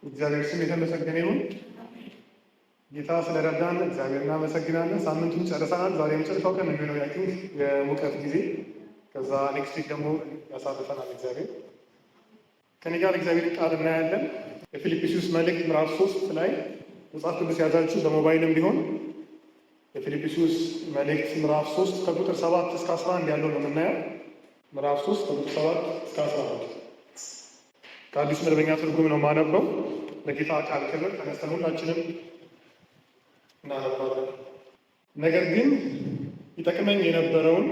እግዚአብሔር ስም የተመሰገነ ይሁን። ጌታ ስለረዳን እግዚአብሔር እናመሰግናለን። ሳምንቱን ጨርሰናል። ዛሬ የመጨረሻው ቀን የሚሆነው የሙቀት ጊዜ፣ ከዛ ኔክስት ዊክ ደግሞ ያሳልፈናል እግዚአብሔር። ከኔ ጋር እግዚአብሔር ቃል እናያለን። የፊልጵስዩስ መልእክት ምዕራፍ 3 ላይ መጽሐፍ ቅዱስ ያዛችሁ በሞባይልም ቢሆን የፊልጵስዩስ መልእክት ምዕራፍ 3 ከቁጥር 7 እስከ 11 ያለው ነው የምናየው። ምዕራፍ 3 ከቁጥር 7 እስከ 11 ከአዲስ መደበኛ ትርጉም ነው የማነበው። ለጌታ ቃል ክብር ተነስተን ሁላችንም እናነባለን። ነገር ግን ይጠቅመኝ የነበረውን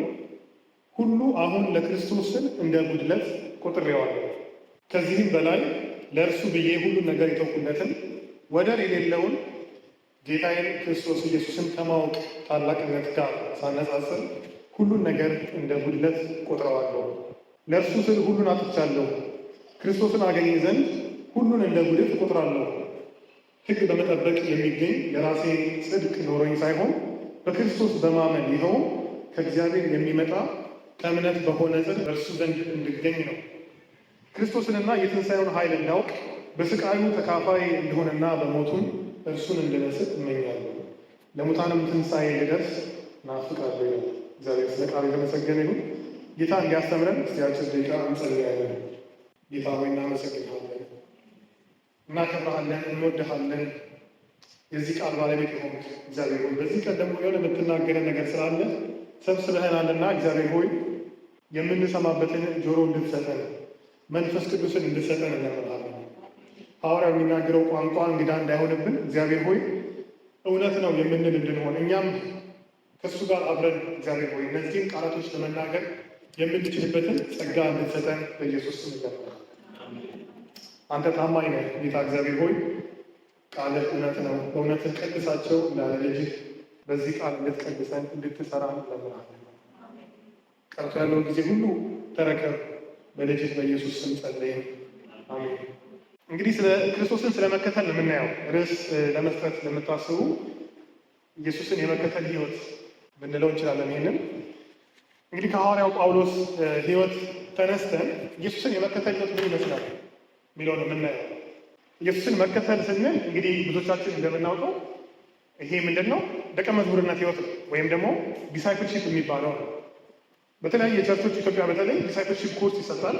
ሁሉ አሁን ለክርስቶስ ስል እንደ ጉድለት ቆጥሬዋለሁ። ከዚህም በላይ ለእርሱ ብዬ ሁሉን ነገር የተውኩለትን ወደር የሌለውን ጌታዬን ክርስቶስ ኢየሱስን ከማወቅ ታላቅነት ጋር ሳነጻጽር ሁሉን ነገር እንደ ጉድለት ቆጥረዋለሁ። ለእርሱ ስል ሁሉን አጥቻለሁ፣ ክርስቶስን አገኝ ዘንድ ሁሉን እንደ ጉድፍ እቆጥራለሁ። ሕግ በመጠበቅ የሚገኝ የራሴ ጽድቅ ኖሮኝ ሳይሆን በክርስቶስ በማመን ይኸውም ከእግዚአብሔር የሚመጣ ከእምነት በሆነ ጽድቅ በእርሱ ዘንድ እንድገኝ ነው። ክርስቶስንና የትንሣኤውን ኃይል እንዳውቅ በስቃዩ ተካፋይ እንደሆነና በሞቱም እርሱን እንድመስል እመኛለሁ። ለሙታንም ትንሣኤ ልደርስ ናፍቃለሁ ይላል። እግዚአብሔር ስለ ቃሉ የተመሰገነ ይሁን። ጌታ እንዲያስተምረን እስቲ አጭር ደቂቃ እንጸልያለን። ጌታ ሆይ እናመሰግንሃለን፣ እናከብረሃለን፣ እንወድሃለን። የዚህ ቃል ባለቤት የሆኑት እግዚአብሔር ሆይ በዚህ ቀን ደግሞ የሆነ የምትናገረን ነገር ስላለ ሰብስበህናልና እግዚአብሔር ሆይ የምንሰማበትን ጆሮ እንድትሰጠን መንፈስ ቅዱስን እንድትሰጠን እንለምንሃለን። ሐዋርያው የሚናገረው ቋንቋ እንግዳ እንዳይሆንብን እግዚአብሔር ሆይ እውነት ነው የምንል እንድንሆን እኛም ከእሱ ጋር አብረን እግዚአብሔር ሆይ እነዚህን ቃላቶች ለመናገር የምንችልበትን ጸጋ እንድትሰጠን በኢየሱስ ስም እንለምንሃለን። አንተ ታማኝ ነህ ጌታ እግዚአብሔር ሆይ ቃልህ እውነት ነው። በእውነትህ ቀድሳቸው እንዳለ ልጅህ በዚህ ቃል እንድትቀድሰን እንድትሰራ እንለምንሃለን። ቀርቶ ያለውን ጊዜ ሁሉ ተረከብ። በልጅህ በኢየሱስ ስም ጸለይን፣ አሜን። እንግዲህ ስለ ክርስቶስን ስለመከተል የምናየው ርዕስ ለመስጠት ለምታስቡ ኢየሱስን የመከተል ህይወት ብንለው እንችላለን። ይህንን እንግዲህ ከሐዋርያው ጳውሎስ ህይወት ተነስተን ኢየሱስን የመከተል ህይወት ምን ይመስላል የሚለውን የምናየው። ኢየሱስን መከተል ስንል እንግዲህ ብዙዎቻችን እንደምናውቀው ይሄ ምንድን ነው? ደቀ መዝሙርነት ህይወት ነው፣ ወይም ደግሞ ዲሳይፕልሺፕ የሚባለው ነው። በተለያየ ቸርቾች ኢትዮጵያ በተለይ ዲሳይፕልሺፕ ኮርስ ይሰጣል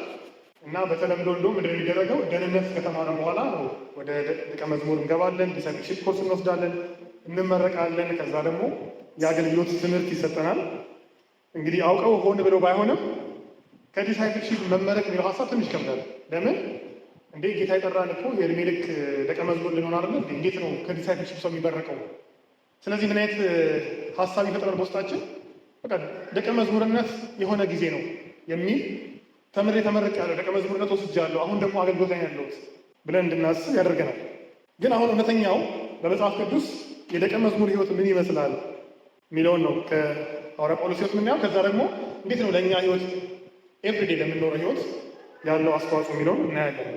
እና በተለምዶ እንደው ምንድን ነው የሚደረገው? ደህንነት ከተማረ በኋላ ነው ወደ ደቀ መዝሙር እንገባለን፣ ዲሳይፕልሺፕ ኮርስ እንወስዳለን፣ እንመረቃለን። ከዛ ደግሞ የአገልግሎት ትምህርት ይሰጠናል። እንግዲህ አውቀው ሆን ብለው ባይሆንም ከዲሳይፕልሺፕ መመረቅ የሚለው ሀሳብ ትንሽ ይከብዳል። ለምን እንዴ ጌታ የጠራን እኮ የእድሜ ልክ ደቀ መዝሙር ልንሆን አይደለም? እንዴት ነው ከዲሳይፕልሺፕ ሰው የሚመረቀው? ስለዚህ ምን አይነት ሀሳብ ይፈጥራል በውስጣችን? በቃ ደቀ መዝሙርነት የሆነ ጊዜ ነው የሚል ተመርቅ ያለው ደቀ መዝሙርነት ወስጃለሁ፣ አሁን ደግሞ አገልግሎት ላይ ያለሁት ብለን እንድናስብ ያደርገናል። ግን አሁን እውነተኛው በመጽሐፍ ቅዱስ የደቀ መዝሙር ህይወት ምን ይመስላል የሚለውን ነው ከሐዋርያ ጳውሎስ ህይወት የምናየው። ከዛ ደግሞ እንዴት ነው ለእኛ ህይወት ኤቭሪዴ ለምንኖረው ህይወት ያለው አስተዋጽኦ የሚለውን እናያለን።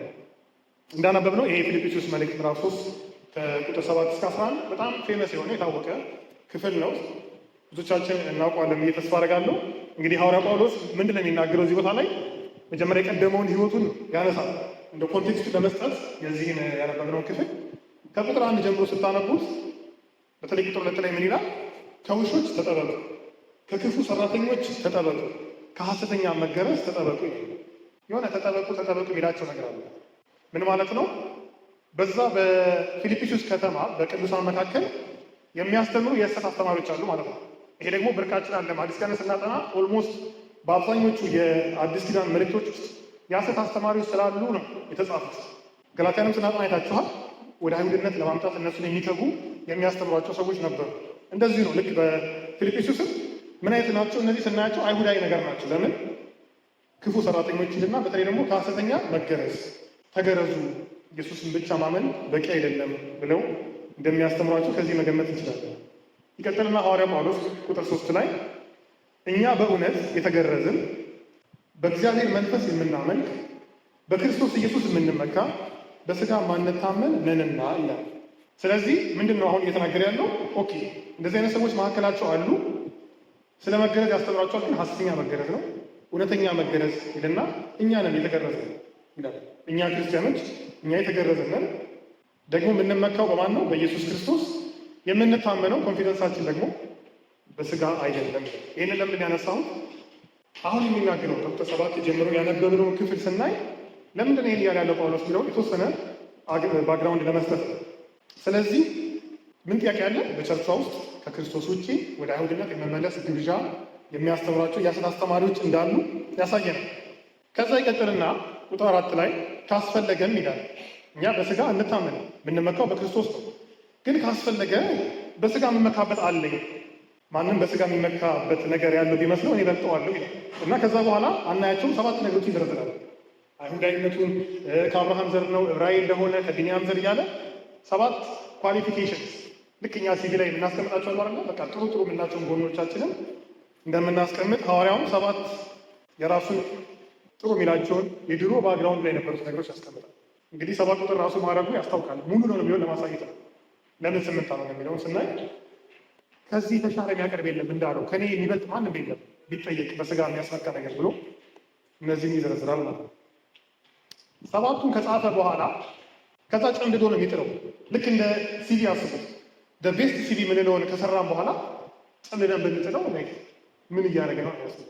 እንዳነበብነው ይሄ ፊልጵስዩስ መልእክት ምዕራፍ 3 ከቁጥር 7 እስከ 11 በጣም ፌመስ የሆነ የታወቀ ክፍል ነው። ብዙዎቻችን እናውቀዋለን ብዬ ተስፋ አደርጋለሁ። እንግዲህ ሐዋርያ ጳውሎስ ምንድን ነው የሚናገረው እዚህ ቦታ ላይ? መጀመሪያ የቀደመውን ህይወቱን ያነሳል። እንደ ኮንቴክስቱ ለመስጠት የዚህን ያነበብነውን ክፍል ከቁጥር 1 ጀምሮ ስታነቡት በተለይ ቁጥር 2 ላይ ምን ይላል? ከውሾች ተጠበቁ፣ ከክፉ ሰራተኞች ተጠበቁ፣ ከሐሰተኛ መገረዝ ተጠበቁ። የሆነ ተጠበቁ የሚላቸው ነገር አለ። ምን ማለት ነው? በዛ በፊልጵስዩስ ከተማ በቅዱሳን መካከል የሚያስተምሩ የሐሰት አስተማሪዎች አሉ ማለት ነው። ይሄ ደግሞ ብርቃችን አለ። አዲስ ኪዳን ስናጠና ኦልሞስት በአብዛኞቹ የአዲስ ኪዳን መልእክቶች ውስጥ የሐሰት አስተማሪዎች ስላሉ ነው የተጻፉት። ገላትያንም ስናጠና አይታችኋል። ወደ አይሁድነት ለማምጣት እነሱን የሚተጉ የሚያስተምሯቸው ሰዎች ነበሩ። እንደዚህ ነው። ልክ በፊልጵስዩስም ምን አይነት ናቸው እነዚህ ስናያቸው? አይሁዳዊ ነገር ናቸው። ለምን? ክፉ ሰራተኞችንና በተለይ ደግሞ ከሐሰተኛ መገረዝ፣ ተገረዙ፣ ኢየሱስን ብቻ ማመን በቂ አይደለም ብለው እንደሚያስተምሯቸው ከዚህ መገመት እንችላለን። ይቀጥልና ሐዋርያ ጳውሎስ ቁጥር 3 ላይ እኛ በእውነት የተገረዝን በእግዚአብሔር መንፈስ የምናመልክ በክርስቶስ ኢየሱስ የምንመካ በስጋ ማንታመን ነንና ይላል። ስለዚህ ምንድን ነው አሁን እየተናገረ ያለው? ኦኬ እንደዚህ አይነት ሰዎች መካከላቸው አሉ። ስለ መገረዝ ያስተምራቸዋል፣ ግን ሐሰተኛ መገረዝ ነው። እውነተኛ መገረዝ ይልና እኛ ነን የተገረዝን ይላል። እኛ ክርስቲያኖች እኛ የተገረዝን ነን። ደግሞ የምንመካው በማን ነው? በኢየሱስ ክርስቶስ። የምንታመነው ኮንፊደንሳችን ደግሞ በስጋ አይደለም። ይህንን ለምን ያነሳሁት? አሁን የሚናገረው ከቁጥር 7 ጀምሮ ያነበብነውን ክፍል ስናይ ለምንድን ነው ይህን እያለ ያለው ጳውሎስ ብለው የተወሰነ ባክግራውንድ ለመስጠት ነው። ስለዚህ ምን ጥያቄ አለ? በቸርቿ ውስጥ ከክርስቶስ ውጭ ወደ አይሁድነት የመመለስ ግብዣ የሚያስተምሯቸው የሐሰት አስተማሪዎች እንዳሉ ያሳየናል። ከዛ ይቀጥልና ቁጥር 4 ላይ ካስፈለገም ይላል እኛ በስጋ እንታመን የምንመካው በክርስቶስ ነው፣ ግን ካስፈለገ በስጋ የምመካበት አለኝ። ማንም በስጋ የሚመካበት ነገር ያለው ቢመስለው እኔ እበልጠዋለሁ ይላል እና ከዛ በኋላ አናያቸውም 7 ነገሮች ይዘረዝራል። አይሁዳዊነቱን ከአብርሃም ዘር ነው፣ ዕብራዊ እንደሆነ ከቢንያም ዘር እያለ 7 ኳሊፊኬሽንስ ልክ እኛ ሲቪ ላይ የምናስቀምጣቸው ማለት ነው። በቃ ጥሩ ጥሩ የምናቸውን ጎኖቻችንን እንደምናስቀምጥ ሐዋርያውም 7 የራሱን ጥሩ የሚላቸውን የድሮ ባክግራውንድ ላይ የነበሩት ነገሮች ያስቀምጣል። እንግዲህ 7 ቁጥር ራሱ ማድረጉ ያስታውቃል። ሙሉ ነው የሚሆን ለማሳየት ነው። ለምን 8 ነው የሚለውን ስናይ ከዚህ የተሻለ የሚያቀርብ የለም እንዳለው ከኔ የሚበልጥ ማንም የለም ቢጠየቅ በስጋ የሚያስመካ ነገር ብሎ እነዚህን ይዘረዝራል ማለት ነው። 7ቱን ከጻፈ በኋላ ከዛ ጨምድዶ ነው የሚጥለው። ልክ እንደ ሲቪ አስቡት። ቤስት ሲቪ የምንለውን ከሰራም በኋላ ጨምደን ብንጥለው ምን እያደረገ ነው ያስቡ።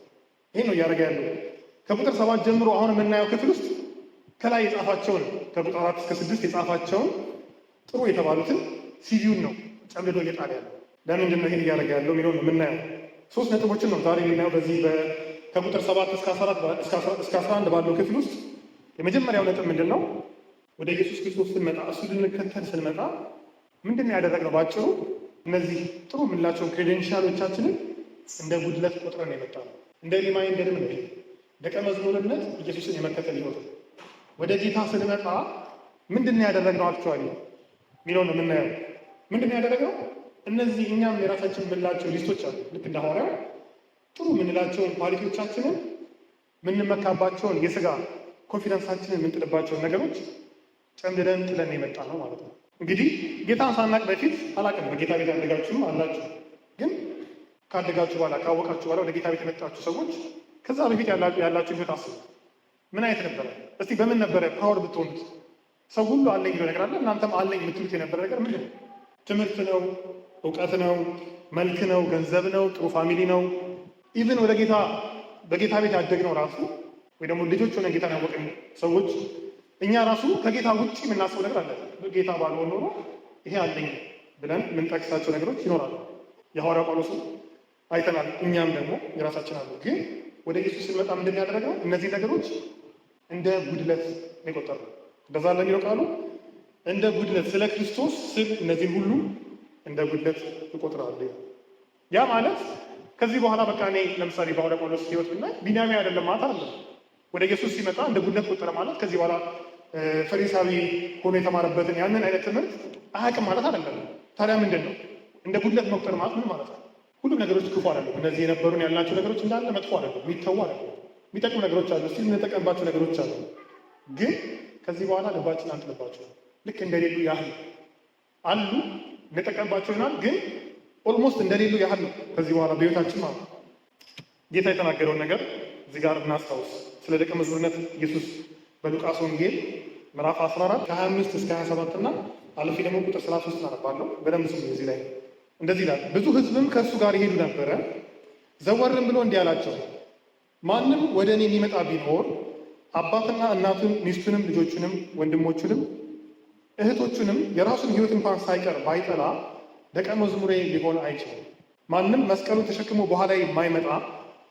ይሄን ነው እያደረገ ያለው። ከቁጥር 7 ጀምሮ አሁን የምናየው ክፍል ውስጥ ከላይ የጻፋቸውን ከቁጥር 4 እስከ 6 የጻፋቸውን ጥሩ የተባሉትን ሲቪውን ነው ጨምድዶ እየጣለ ያለው። ለምንድን ነው ይሄን እያደረገ ያለው የሚለውን ነው የምናየው። 3 ነጥቦችን ነው ዛሬ የምናየው በዚህ ከቁጥር 7 እስከ 11 ባለው ክፍል ውስጥ። የመጀመሪያው ነጥብ ምንድን ነው? ወደ ኢየሱስ ክርስቶስ ስንመጣ እሱ ልንከተል ስንመጣ ምንድን ነው ያደረግነው? ባጭሩ እነዚህ ጥሩ የምንላቸውን ክሬዴንሻሎቻችንን እንደ ጉድለት ቆጥረን የመጣ ነው። እንደ ሪማይንደርም ነው። ደቀ መዝሙርነት ኢየሱስን የመከተል ህይወት ነው። ወደ ጌታ ስንመጣ ምንድን ነው ያደረግነው? አክቹዋሊ የሚለው ነው የምናየው። ምንድን ነው ያደረግነው? እነዚህ እኛም የራሳችን የምንላቸው ሊስቶች አሉ። ልክ እንደ ሐዋርያው ጥሩ የምንላቸውን ኳሊቲዎቻችንን የምንመካባቸውን የስጋ ኮንፊደንሳችንን የምንጥልባቸውን ነገሮች ጨምድደን ጥለን የመጣ ነው ማለት ነው። እንግዲህ ጌታን ሳናቅ በፊት አላቅም። በጌታ ቤት ያደጋችሁም አላችሁ። ግን ካደጋችሁ በኋላ ካወቃችሁ በኋላ ወደ ጌታ ቤት የመጣችሁ ሰዎች ከዛ በፊት ያላችሁ ህይወት አስቡ። ምን አይነት ነበረ? እስቲ በምን ነበረ ፕራውድ ብትሆኑት? ሰው ሁሉ አለኝ ብሎ ነገር አለ። እናንተም አለኝ የምትሉት የነበረ ነገር ምንድን ነው? ትምህርት ነው? እውቀት ነው? መልክ ነው? ገንዘብ ነው? ጥሩ ፋሚሊ ነው? ኢቭን ወደ ጌታ በጌታ ቤት ያደግነው ራሱ ወይ ደግሞ ልጆች ሆነን ጌታን ያወቅን ሰዎች እኛ ራሱ ከጌታ ውጭ የምናስበው ነገር አለ። ጌታ ባልሆን ኖሮ ይሄ አለኝ ብለን የምንጠቅሳቸው ነገሮች ይኖራሉ። የሐዋርያው ጳውሎስ አይተናል። እኛም ደግሞ የራሳችን አሉ። ግን ወደ ኢየሱስ ስንመጣ ምንድን ያደረገው? እነዚህ ነገሮች እንደ ጉድለት የቆጠርነው። እንደዛ ለሚለው ቃሉ እንደ ጉድለት ስለ ክርስቶስ ስል እነዚህን ሁሉ እንደ ጉድለት እቆጥራለሁ። ያ ማለት ከዚህ በኋላ በቃ እኔ ለምሳሌ በሐዋርያው ጳውሎስ ሕይወት ብናይ ቢንያሚ አይደለም ማለት አይደለም። ወደ ኢየሱስ ሲመጣ እንደ ጉድለት ቆጠረ ማለት ከዚህ በኋላ ፈሪሳዊ ሆኖ የተማረበትን ያንን አይነት ትምህርት አያውቅም ማለት አይደለም። ታዲያ ምንድን ነው እንደ ጉድለት መቁጠር ማለት ምን ማለት ነው? ሁሉም ነገሮች ክፉ አይደለም። እነዚህ የነበሩን ያልናቸው ነገሮች እንዳለ መጥፎ አይደለም፣ የሚተዉ አይደለም። የሚጠቅሙ ነገሮች አሉ፣ እስቲ የምንጠቀምባቸው ነገሮች አሉ። ግን ከዚህ በኋላ ልባችን አንጥልባቸው። ልክ እንደሌሉ ያህል አሉ፣ እንጠቀምባቸው ይሆናል። ግን ኦልሞስት እንደሌሉ ያህል ነው ከዚህ በኋላ በሕይወታችን ማለት ነው። ጌታ የተናገረውን ነገር እዚህ ጋር እናስታውስ። ስለ ደቀ መዝሙርነት ኢየሱስ በሉቃስ ወንጌል ምዕራፍ 14 ከ25 እስከ 27 እና አለፊ ደግሞ ቁጥር 33 እናነባለሁ። በደንብ ስሙ። እዚህ ላይ እንደዚህ ይላል። ብዙ ሕዝብም ከእሱ ጋር ይሄዱ ነበረ። ዘወርም ብሎ እንዲህ አላቸው፣ ማንም ወደ እኔ የሚመጣ ቢኖር አባትና እናቱን፣ ሚስቱንም፣ ልጆቹንም፣ ወንድሞቹንም፣ እህቶቹንም የራሱን ሕይወት እንኳን ሳይቀር ባይጠላ ደቀ መዝሙሬ ሊሆን አይችልም። ማንም መስቀሉን ተሸክሞ በኋላ የማይመጣ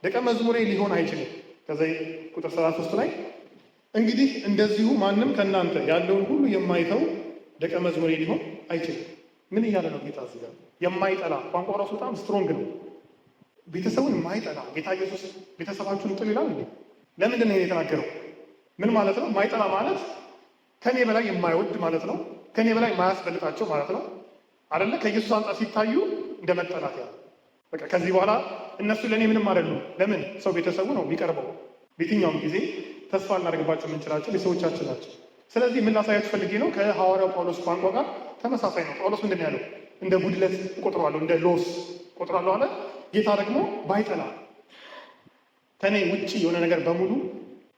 ደቀ መዝሙሬ ሊሆን አይችልም። ከዛ ቁጥር 33 ላይ እንግዲህ እንደዚሁ ማንም ከእናንተ ያለውን ሁሉ የማይተው ደቀ መዝሙሬ ሊሆን አይችልም። ምን እያለ ነው ጌታ እዚህ ጋር? የማይጠላ ቋንቋ ራሱ በጣም ስትሮንግ ነው። ቤተሰቡን የማይጠላ ጌታ ኢየሱስ ቤተሰባችሁን ጥሉ ይላል እንዴ? ለምንድን ነው የተናገረው? ምን ማለት ነው? ማይጠላ ማለት ከኔ በላይ የማይወድ ማለት ነው። ከኔ በላይ የማያስበልጣቸው ማለት ነው አይደለ? ከኢየሱስ አንጻር ሲታዩ እንደ መጠላት ያለ በቃ ከዚህ በኋላ እነሱ ለእኔ ምንም አይደሉም። ለምን? ሰው ቤተሰቡ ነው የሚቀርበው። በየትኛውም ጊዜ ተስፋ እናደርግባቸው የምንችላቸው ቤተሰቦቻችን ናቸው። ስለዚህ ምን ላሳያችሁ ፈልጌ ነው፣ ከሐዋርያው ጳውሎስ ቋንቋ ጋር ተመሳሳይ ነው። ጳውሎስ ምንድን ያለው? እንደ ጉድለት እቆጥረዋለሁ፣ እንደ ሎስ እቆጥረዋለሁ አለ። ጌታ ደግሞ ባይጠላ ከኔ ውጭ የሆነ ነገር በሙሉ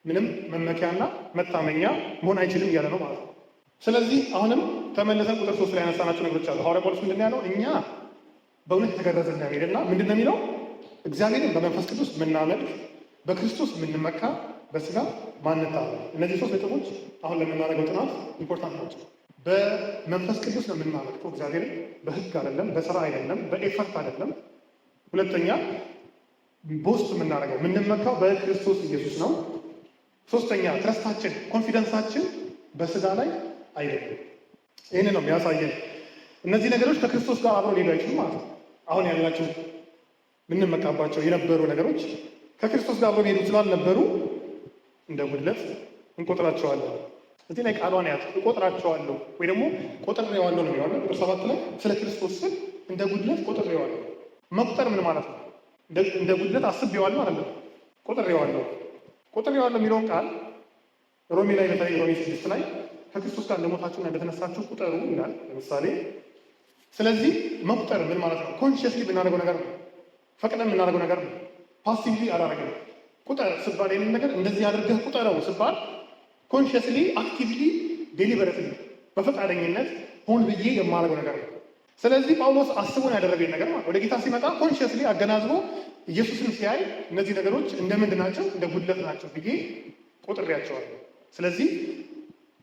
ምንም መመኪያና መታመኛ መሆን አይችልም እያለ ነው ማለት ነው። ስለዚህ አሁንም ተመልሰን ቁጥር 3 ላይ ያነሳናቸው ነገሮች አሉ። ሐዋርያ ጳውሎስ ምንድን ነው ያለው? እኛ በእውነት የተገረዝን እንደሚልና ምንድን ነው የሚለው? እግዚአብሔርን በመንፈስ ቅዱስ የምናመልክ በክርስቶስ የምንመካ በስጋ ማንታመን። እነዚህ 3 ነጥቦች አሁን ለምናደርገው ጥናት ኢምፖርታንት ናቸው። በመንፈስ ቅዱስ ነው የምናመልከው እግዚአብሔርን፣ በህግ አይደለም፣ በስራ አይደለም፣ በኤፈርት አይደለም። ሁለተኛ በውስጥ የምናደርገው የምንመካው በክርስቶስ ኢየሱስ ነው። ሶስተኛ ትረስታችን ኮንፊደንሳችን በስጋ ላይ አይደለም። ይህን ነው የሚያሳየን። እነዚህ ነገሮች ከክርስቶስ ጋር አብረው ሊሄዱ አይችሉም ማለት ነው። አሁን ያላቸው የምንመካባቸው የነበሩ ነገሮች ከክርስቶስ ጋር አብረው ሊሄዱ ስላልነበሩ እንደ ጉድለት እንቆጥራቸዋለን። እዚህ ላይ ቃሏን ያዝ፣ እቆጥራቸዋለሁ ወይ ደግሞ ቆጥሬዋለሁ ነው የሚሆነው። ቁጥር 7 ላይ ስለ ክርስቶስ ስል እንደ ጉድለት ቆጥሬዋለሁ። መቁጠር ምን ማለት ነው? እንደ ጉድለት አስቤዋለሁ አይደለም፣ ቆጥሬዋለሁ። ቆጥሬዋለሁ የሚለውን ቃል ሮሜ ላይ በተለይ ሮሜ 6 ላይ ከክርስቶስ ጋር እንደሞታችሁና እንደተነሳችሁ ቁጠሩ ይላል። ለምሳሌ ስለዚህ መቁጠር ምን ማለት ነው? ኮንሽየስሊ ብናደርገው ነገር ነው። ፈቅደን የምናደርገው ነገር ነው። ፓሲቭሊ አላደረግንም። ቁጠር ስባል ይህንን ነገር እንደዚህ አድርገህ ቁጠረው ስባል ኮንሽየስሊ፣ አክቲቭሊ፣ ዴሊበሬትሊ በፈቃደኝነት ሆን ብዬ የማደርገው ነገር ነው። ስለዚህ ጳውሎስ አስቦን ያደረገኝ ነገር ማለት ወደ ጌታ ሲመጣ ኮንሽየስሊ አገናዝቦ ኢየሱስን ሲያይ እነዚህ ነገሮች እንደምንድን ናቸው? እንደ ጉድለት ናቸው ብዬ ቆጥሬያቸዋለሁ። ስለዚህ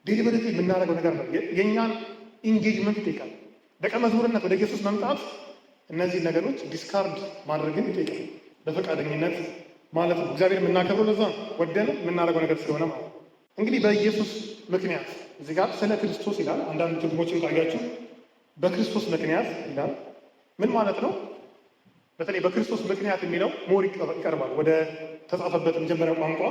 ዴሊበሬትሊ የምናደርገው ነገር ነው። የእኛን ኢንጌጅመንት ይጠይቃል። ደቀ መዝሙርነት ወደ ኢየሱስ መምጣት እነዚህ ነገሮች ዲስካርድ ማድረግን ይጠይቃል። በፈቃደኝነት ማለት ነው። እግዚአብሔር የምናከብረው ለዛ ወደን የምናደርገው ነገር ስለሆነ ማለት ነው። እንግዲህ በኢየሱስ ምክንያት እዚህ ጋር ስለ ክርስቶስ ይላል። አንዳንድ ትርጉሞችን ካያችሁ በክርስቶስ ምክንያት ይላል። ምን ማለት ነው? በተለይ በክርስቶስ ምክንያት የሚለው ሞር ይቀርባል ወደ ተጻፈበት መጀመሪያ ቋንቋ።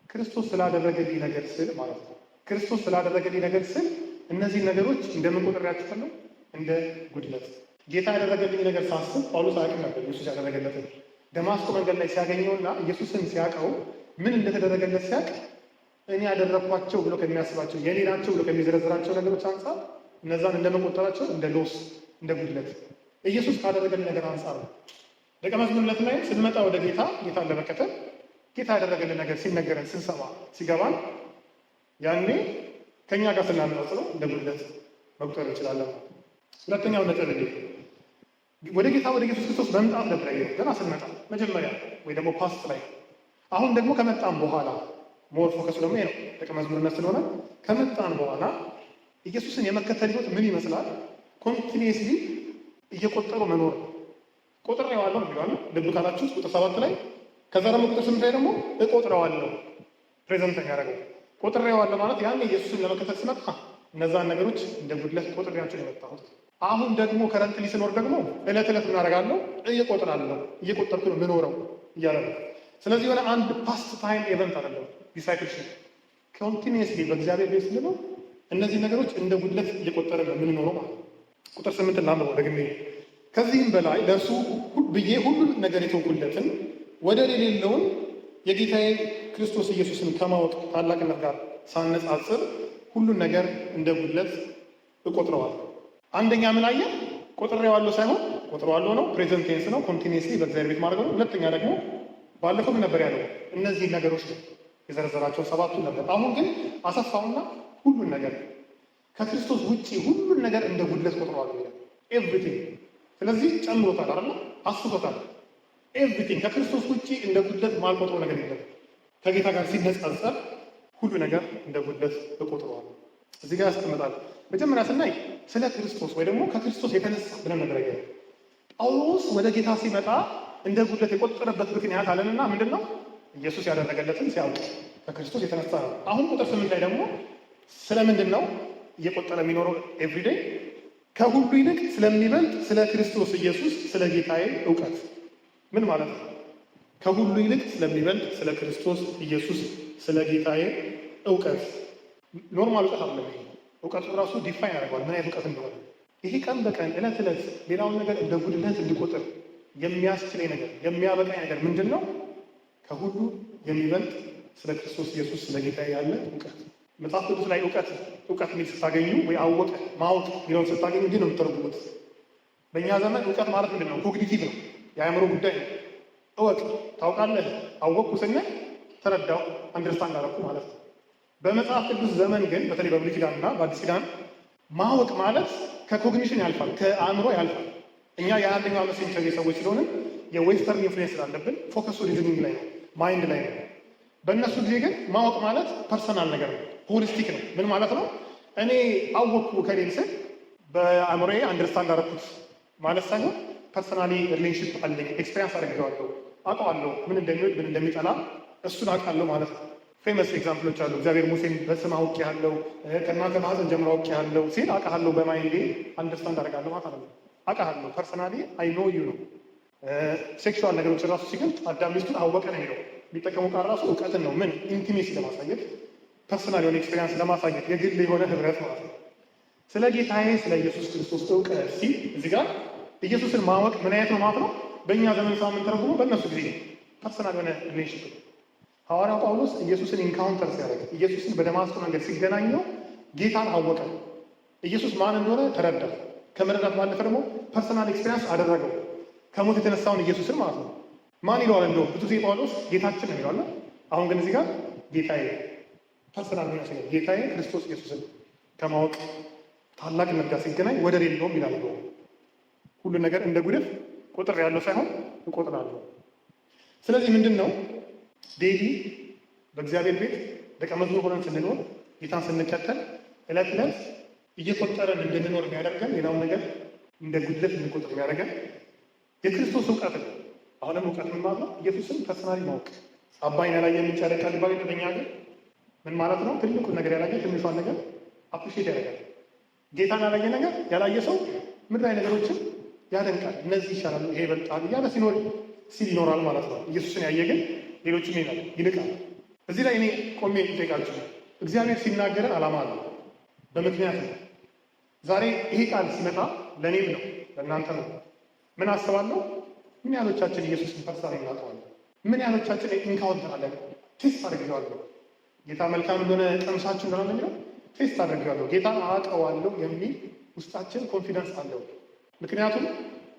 ክርስቶስ ስላደረገልኝ ነገር ስል ማለት ነው። ክርስቶስ ስላደረገልኝ ነገር ስል እነዚህ ነገሮች እንደምን ቆጥሬያቸዋለሁ? እንደ ጉድለት። ጌታ ያደረገልኝ ነገር ሳስብ ጳውሎስ አያውቅም ነበር ኢየሱስ ያደረገለትን። ደማስቆ መንገድ ላይ ሲያገኘውና ኢየሱስን ሲያውቀው ምን እንደተደረገለት ሲያውቅ እኔ ያደረኳቸው ብሎ ከሚያስባቸው የኔ ናቸው ብሎ ከሚዘረዝራቸው ነገሮች አንጻር እነዛን እንደመቆጠራቸው እንደ ሎስ፣ እንደ ጉድለት ኢየሱስ ካደረገልን ነገር አንጻር ነው። ደቀ መዝሙርነት ላይ ስንመጣ ወደ ጌታን ለመከተል ጌታ ያደረገልን ነገር ሲነገረን ስንሰማ ሲገባን ያኔ ከኛ ጋር ስናነጻጽረው እንደ ጉድለት መቁጠር እንችላለን። ሁለተኛው ነጥብ ወደ ጌታ ወደ ኢየሱስ ክርስቶስ መምጣት ነበር ገና ስንመጣ መጀመሪያ ወይ ደግሞ ፓስት ላይ። አሁን ደግሞ ከመጣን በኋላ ሞር ፎከስ ደግሞ ነው ደቀ መዝሙርነት ስለሆነ ከመጣን በኋላ ኢየሱስን የመከተል ህይወት ምን ይመስላል? ኮንቲኒየስሊ እየቆጠሩ መኖር። ቆጥሬዋለሁ ነው የሚለው ልብ ካላችሁ ቁጥር 7 ላይ። ከዛ ደግሞ ቁጥር 8 ላይ ደግሞ እቆጥረዋለሁ ፕሬዘንት ያደረገው ቆጥሬዋለሁ ማለት ያን ኢየሱስን ለመከተል ስመጣ እነዛን ነገሮች እንደ ጉድለት ቆጥሬያቸው የመጣሁት። አሁን ደግሞ ከረንትሊ ስኖር ደግሞ እለት እለት እናደርጋለሁ እየቆጥራለሁ፣ እየቆጠርኩ ነው የምኖረው እያለ ነው። ስለዚህ የሆነ አንድ ፓስት ታይም ኤቨንት አይደለም ዲሳይፕልሺፕ። ኮንቲኒየስሊ በእግዚአብሔር ቤት ስንለው እነዚህ ነገሮች እንደ ጉድለት እየቆጠረ ነው የምንኖረው ማለት ነው። ቁጥር 8 ላንብበው ደግሜ። ከዚህም በላይ ለእርሱ ብዬ ሁሉን ነገር የተውኩለትን ወደር የሌለውን የጌታዬ ክርስቶስ ኢየሱስን ከማወቅ ታላቅነት ጋር ሳነጻጽር ሁሉን ነገር እንደ ጉድለት እቆጥረዋለሁ። አንደኛ ምን አየ? ቆጥሬዋለሁ ሳይሆን ቆጥሬዋለሁ ነው፣ ፕሬዘንት ቴንስ ነው፣ ኮንቲኒየስሊ በእግዚአብሔር ቤት ማድረግ ነው። ሁለተኛ ደግሞ ባለፈው ምን ነበር ያለው? እነዚህ ነገሮች የዘረዘራቸው 7ቱ ነበር። አሁን ግን አሰፋውና ሁሉን ነገር ከክርስቶስ ውጪ ሁሉን ነገር እንደ ጉድለት ቆጥረዋለሁ ይላል። ኤቭሪቲንግ። ስለዚህ ጨምሮታል አይደል? አስቶታል። ኤቭሪቲንግ ከክርስቶስ ውጪ እንደ ጉድለት ማልቆጥረው ነገር የለም። ከጌታ ጋር ሲነጻጸር ሁሉ ነገር እንደ ጉድለት እቆጥረዋለሁ። እዚህ ጋር ያስቀምጣል። መጀመሪያ ስናይ ስለ ክርስቶስ ወይ ደግሞ ከክርስቶስ የተነሳ ብለን ነገር ጳውሎስ ወደ ጌታ ሲመጣ እንደ ጉድለት የቆጠረበት ምክንያት አለንና ምንድን ነው? ኢየሱስ ያደረገለትን ሲያውቅ ከክርስቶስ የተነሳ ነው። አሁን ቁጥር 8 ላይ ደግሞ ስለምንድን ነው እየቆጠረ የሚኖረው? ኤቭሪዴይ ከሁሉ ይልቅ ስለሚበልጥ ስለ ክርስቶስ ኢየሱስ ስለ ጌታዬ እውቀት። ምን ማለት ነው? ከሁሉ ይልቅ ስለሚበልጥ ስለ ክርስቶስ ኢየሱስ ስለ ጌታዬ እውቀት። ኖርማል እውቀት አለ። እውቀቱ ራሱ ዲፋይን ያደርገዋል ምን አይነት እውቀት እንደሆነ። ይሄ ቀን በቀን ዕለት ዕለት ሌላውን ነገር እንደ ጉድለት እንዲቆጥር የሚያስችለኝ ነገር የሚያበቃኝ ነገር ምንድን ነው? ከሁሉ የሚበልጥ ስለ ክርስቶስ ኢየሱስ ስለ ጌታዬ ያለ እውቀት። መጽሐፍ ቅዱስ ላይ እውቀት የሚል ስታገኙ ወይ አወቀ ማወቅ የሚለውን ስታገኙ እንዲህ ነው የምትተረጉሙት። በእኛ ዘመን እውቀት ማለት ምንድን ነው? ኮግኒቲቭ ነው፣ የአእምሮ ጉዳይ ነው። እወቅ፣ ታውቃለህ፣ አወቅኩ ስንል ተረዳው፣ አንደርስታንድ አደረኩ ማለት ነው። በመጽሐፍ ቅዱስ ዘመን ግን በተለይ በብሉይ ኪዳን እና በአዲስ ኪዳን ማወቅ ማለት ከኮግኒሽን ያልፋል፣ ከአእምሮ ያልፋል። እኛ የአንደኛው ዓመት ሴንቸሪ ሰዎች ስለሆንን የዌስተርን ኢንፍሉዌንስ ስላለብን ፎከሱ ሪዝኒንግ ላይ ነው፣ ማይንድ ላይ ነው። በእነሱ ጊዜ ግን ማወቅ ማለት ፐርሰናል ነገር ነው፣ ሆሊስቲክ ነው። ምን ማለት ነው? እኔ አወቅኩ ከሌል ስል በአእምሮዬ አንደርስታንድ አደረኩት ማለት ሳይሆን ፐርሰናሊ ሪሌሽንሽፕ አለኝ፣ ኤክስፔሪንስ አድርጌዋለሁ፣ አውቀዋለሁ፣ ምን እንደሚወድ ምን እንደሚጠላ እሱን አውቃለሁ ማለት ነው። ፌመስ ኤግዛምፕሎች አሉ። እግዚአብሔር ሙሴን በስም አውቄሃለሁ፣ ከእናንተ ማህፀን ጀምሮ አውቄሃለሁ ሲል አውቃለሁ፣ በማይንዴ አንደርስታንድ አደርጋለሁ ማለት ነው። አውቃለሁ ፐርሰናሊ አይ ኖ ዩ ነው። ሴክሹዋል ነገሮች ራሱ ሲገልጥ አዳም ሚስቱን አወቀ ነው የሚለው። የሚጠቀሙ ቃል ራሱ እውቀትን ነው። ምን ኢንቲሜሲ ለማሳየት ፐርሰናል የሆነ ኤክስፔሪንስ ለማሳየት የግል የሆነ ህብረት ማለት ነው። ስለ ጌታዬ ስለ ኢየሱስ ክርስቶስ እውቀት ሲል እዚህ ጋር ኢየሱስን ማወቅ ምን አይነት ነው ማለት ነው? በእኛ ዘመን ሰው የምንተረጉመው በእነሱ ጊዜ ፐርሰናል የሆነ ሪሌሽንሽፕ ነው። ሐዋርያው ጳውሎስ ኢየሱስን ኢንካውንተር ሲያደርግ ኢየሱስን በደማስቆ መንገድ ሲገናኘው ጌታን አወቀ። ኢየሱስ ማን እንደሆነ ተረዳ። ከመረዳት ባለፈ ደግሞ ፐርሰናል ኤክስፔሪንስ አደረገው፣ ከሞት የተነሳውን ኢየሱስን ማለት ነው። ማን ይለዋል? እንደው ብዙ ጊዜ ጳውሎስ ጌታችን ነው ይለዋል። አሁን ግን እዚህ ጋር ጌታዬ ፐርሰናል ነው ያሰኛል። ጌታዬ ክርስቶስ ኢየሱስን ከማወቅ ታላቅነት ጋር ሲገናኝ ወደር የለውም ይላል። ሁሉ ነገር እንደ ጉድፍ ቁጥር ያለው ሳይሆን እቆጥራለሁ። ስለዚህ ምንድን ነው ዴይሊ በእግዚአብሔር ቤት ደቀ መዝሙር ሆነን ስንኖር ጌታን ስንከተል ዕለት ዕለት እየቆጠረን እንድንኖር የሚያደርገን ሌላውን ነገር እንደ ጉድለት እንቆጥር የሚያደርገን የክርስቶስ እውቀት ነው። አሁንም እውቀት ምን ማለት ነው? ኢየሱስን ፐርሰናሊ ማወቅ። አባይን ያላየ ምንጭ ያደርቃል ይባል በኛ ሀገር። ምን ማለት ነው? ትልቁን ነገር ያላየ ትንሿን ነገር አፕሪሼት ያደርጋል። ጌታን ያላየ ነገር ያላየ ሰው ምድራዊ ነገሮችን ያደንቃል። እነዚህ ይሻላሉ፣ ይሄ ይበልጣል እያለ ሲል ይኖራል ማለት ነው። ኢየሱስን ያየ ግን ሌሎችም ይልቃል። እዚህ ላይ እኔ ቆሜ ጠይቃችሁ፣ እግዚአብሔር ሲናገረን ዓላማ አለ፣ በምክንያት ነው። ዛሬ ይሄ ቃል ሲመጣ ለእኔም ነው ለእናንተ ነው። ምን አስባለሁ? ምን ያህሎቻችን ኢየሱስን ፐርሰናሊ እናውቀዋለን? ምን ያህሎቻችን ኢንካውንተር አለን? ቴስት አድርጌዋለሁ። ጌታ መልካም እንደሆነ ቀምሳችሁ እንደሆነ የሚለው ቴስት አድርጌዋለሁ፣ ጌታን አውቀዋለሁ የሚል ውስጣችን ኮንፊደንስ አለው። ምክንያቱም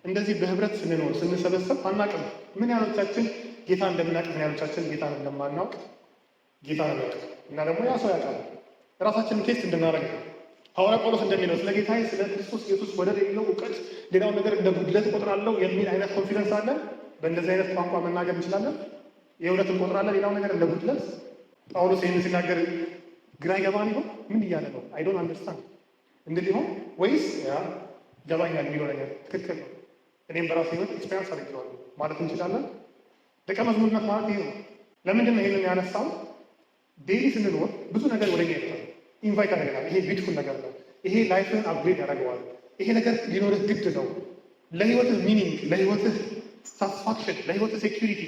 እንደዚህ በህብረት ስንኖር ስንሰበሰብ አናውቅም ምን ያህሎቻችን ጌታ እንደምናውቅ፣ ምን ያህሎቻችን ጌታን እንደማናውቅ ጌታ ነው እና ደግሞ ያ ሰው ያውቃል። ራሳችንን ቴስት እንድናደርግ ነው። ሐዋርያ ጳውሎስ እንደሚለው ስለ ጌታዬ ስለ ክርስቶስ ኢየሱስ ወደር የሌለው እውቀት ሌላውን ነገር እንደ ጉድለት እቆጥራለሁ የሚል አይነት ኮንፊደንስ አለን። በእንደዚህ አይነት ቋንቋ መናገር እንችላለን። የእውነት እንቆጥራለን ሌላውን ነገር እንደ ጉድለት። ጳውሎስ ይህን ሲናገር ግራ ይገባን ይሆን? ምን እያለ ነው? አይ ዶንት አንደርስታንድ እንድል ይሆን? ወይስ ያ ገባኛል የሚለው ነገር ትክክል ነው፣ እኔም በራሴ ህይወት ኤክስፔሪንስ አድርጌዋለሁ ማለት እንችላለን። ደቀ መዝሙርነት ማለት ይሄ ነው። ለምንድን ነው ይህንን ያነሳው? ዴይሊ ስንኖር ብዙ ነገር ወደኛ ይመጣል፣ ኢንቫይት ያደርገናል። ይሄ ቢዩቲፉል ነገር ነው። ይሄ ላይፍህን አፕግሬድ ያደርገዋል። ይሄ ነገር ሊኖርህ ግድ ነው። ለህይወትህ ሚኒንግ፣ ለህይወትህ ሳቲስፋክሽን፣ ለህይወትህ ሴኪሪቲ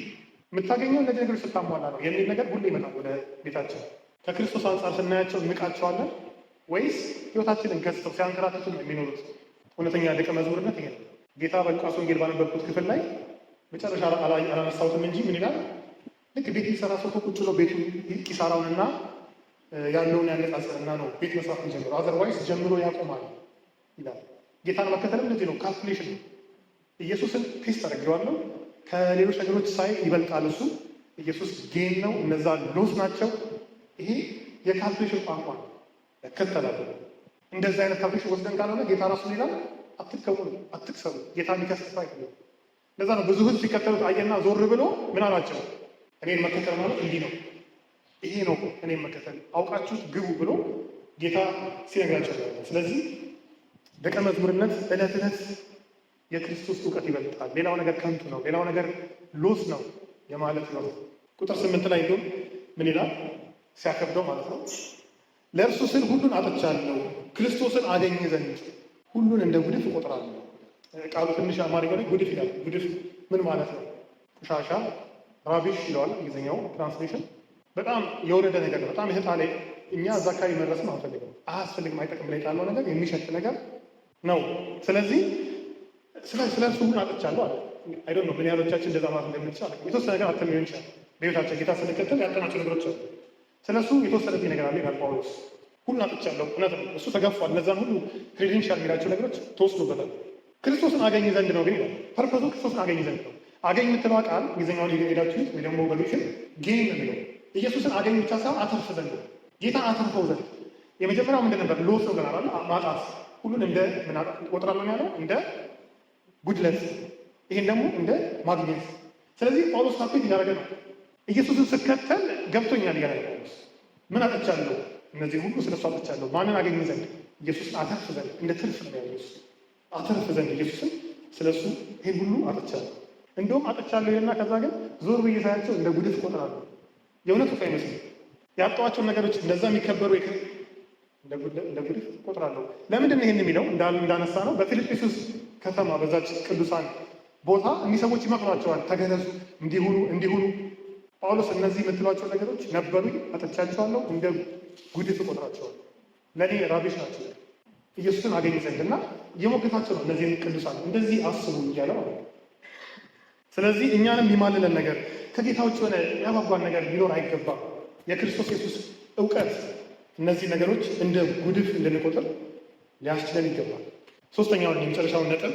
የምታገኘው እነዚህ ነገሮች ስታሟላ ነው የሚል ነገር ሁሌ ይመጣል ወደ ቤታችን። ከክርስቶስ አንጻር ስናያቸው እንቃቸዋለን ወይስ ህይወታችንን ገዝተው ሲያንከራትቱ ነው የሚኖሩት? እውነተኛ ደቀ መዝሙርነት ይሄ ነው። ጌታ በሉቃስ ወንጌል ባነበብኩት ክፍል ላይ መጨረሻ አላነሳሁትም እንጂ ምን ይላል? ልክ ቤት የሚሰራ ሰው ቁጭ ብሎ ቤቱ ኪሳራውንና ያለውን ያነጻጽርና ነው ቤት መስራት ጀምሮ፣ አዘርዋይስ ጀምሮ ያቆማል ይላል። ጌታን መከተልም እንደዚህ ነው፣ ካልኩሌሽን ነው። ኢየሱስን ቴስት አደርገዋለሁ፣ ከሌሎች ነገሮች ሳይ ይበልጣል እሱ። ኢየሱስ ጌን ነው፣ እነዛ ሎስ ናቸው። ይሄ የካልኩሌሽን ቋንቋ ነው፣ እከተላለሁ። እንደዚህ አይነት ካልኩሌሽን ወስደን ካልሆነ ጌታ ራሱ ይላል አትከውኑ፣ አትክሰሩ። ጌታ ሊከስፍ አይደለም። ለዛ ነው ብዙ ህዝብ ሲከተሉት አየና ዞር ብሎ ምን አላቸው? እኔን መከተል ማለት እንዲህ ነው፣ ይሄ ነው እኔን መከተል፣ አውቃችሁት ግቡ ብሎ ጌታ ሲነግራቸው። ስለዚህ ደቀ መዝሙርነት ዕለት ዕለት የክርስቶስ እውቀት ይበልጣል፣ ሌላው ነገር ከንቱ ነው፣ ሌላው ነገር ሎስ ነው የማለት ነው። ቁጥር 8 ላይ እንደውም ምን ይላል? ሲያከብደው ማለት ነው፣ ለእርሱ ስል ሁሉን አጥቻለሁ ክርስቶስን አገኝ ዘንድ ሁሉን እንደ ጉድፍ እቆጥራለሁ። ቃሉ ትንሽ አማርኛ ላይ ጉድፍ ይላል። ጉድፍ ምን ማለት ነው? ቆሻሻ፣ ራቢሽ ይለዋል እንግሊዝኛው ትራንስሌሽን። በጣም የወረደ ነገር ነው። በጣም እህጣ ላይ እኛ እዛ አካባቢ መድረስም አንፈልግም፣ አያስፈልግም፣ አይጠቅም ላይ ቃለው ነገር የሚሸት ነገር ነው። ስለዚህ ስለ እርሱ ሁሉን አጥቻለሁ አለ። አይ ዶንት ኖ ምን ያህሎቻችን እንደዛ ማለት እንደምንችል አለ። የተወሰነ ነገር አጥተን ሊሆን ይችላል። በቤታችን ጌታ ስንከተል ያጠናቸው ነገሮች አሉ። ስለ እሱ የተወሰነብኝ ነገር አለ ይላል ጳውሎስ። ሁሉን አጥቻለሁ፣ እውነት ነው። እሱ ተገፏል። እነዛን ሁሉ ክሬዴንሻል የሚላቸው ነገሮች ተወስዶበታል። ክርስቶስን አገኝ ዘንድ ነው ግን ይላል። ፐርፐዙ ክርስቶስን አገኝ ዘንድ ነው። አገኝ የምትለዋ ቃል እንግሊዝኛውን ሄዳችሁት ወይ ደግሞ በሉሽን ጌን ነው የሚለው። ኢየሱስን አገኝ ብቻ ሳይሆን አተርፍ ዘንድ ነው። ጌታን አተርፈው ዘንድ የመጀመሪያው ምንድን ነበር? ሎስ ነው ብለናል። ማጣት፣ ሁሉን እንደ ምን እቆጥራለሁ ያለው እንደ ጉድለት፣ ይሄን ደግሞ እንደ ማግኘት። ስለዚህ ጳውሎስ ካፔት እያደረገ ነው። ኢየሱስን ስከተል ገብቶኛል እያለ ነው ጳውሎስ። ምን አጥቻለሁ? እነዚህ ሁሉ ስለሱ አጥቻለሁ። ማንን አገኝ ዘንድ? ኢየሱስን አተርፍ ዘንድ። እንደ ትርፍ ነው ያለው ኢየሱስ። አተርፍ ዘንድ ኢየሱስን ስለሱ ይሄን ሁሉ አጥቻለሁ። እንደውም አጥቻለሁ ይልና ከዛ ግን ዞር ብዬ ሳያቸው እንደ ጉድፍ እቆጥራለሁ። የእውነት እኮ አይመስልም። ያጣኋቸውን ነገሮች እንደዛ የሚከበሩ እንደ ጉድፍ እቆጥራለሁ። ለምንድን ነው ይሄን የሚለው? እንዳነሳ ነው በፊልጵስዩስ ከተማ በዛች ቅዱሳን ቦታ እኒህ ሰዎች ይመክሯቸዋል። ተገረዙ፣ እንዲሁኑ። ጳውሎስ እነዚህ የምትሏቸው ነገሮች ነበሩኝ፣ አጥቻቸዋለሁ፣ እንደ ጉድፍ እቆጥራቸዋለሁ፣ ለእኔ ራቢሽ ናቸው ኢየሱስን አገኝ ዘንድ እና እየሞገታቸው ነው። እነዚህን ቅዱሳን እንደዚህ አስቡ እያለ ማለት ነው። ስለዚህ እኛንም የሚማልለን ነገር ከጌታ ውጭ የሆነ ያጓጓን ነገር ሊኖር አይገባም። የክርስቶስ ኢየሱስ እውቀት እነዚህ ነገሮች እንደ ጉድፍ እንድንቆጥር ሊያስችለን ይገባል። ሶስተኛውን የመጨረሻውን ነጥብ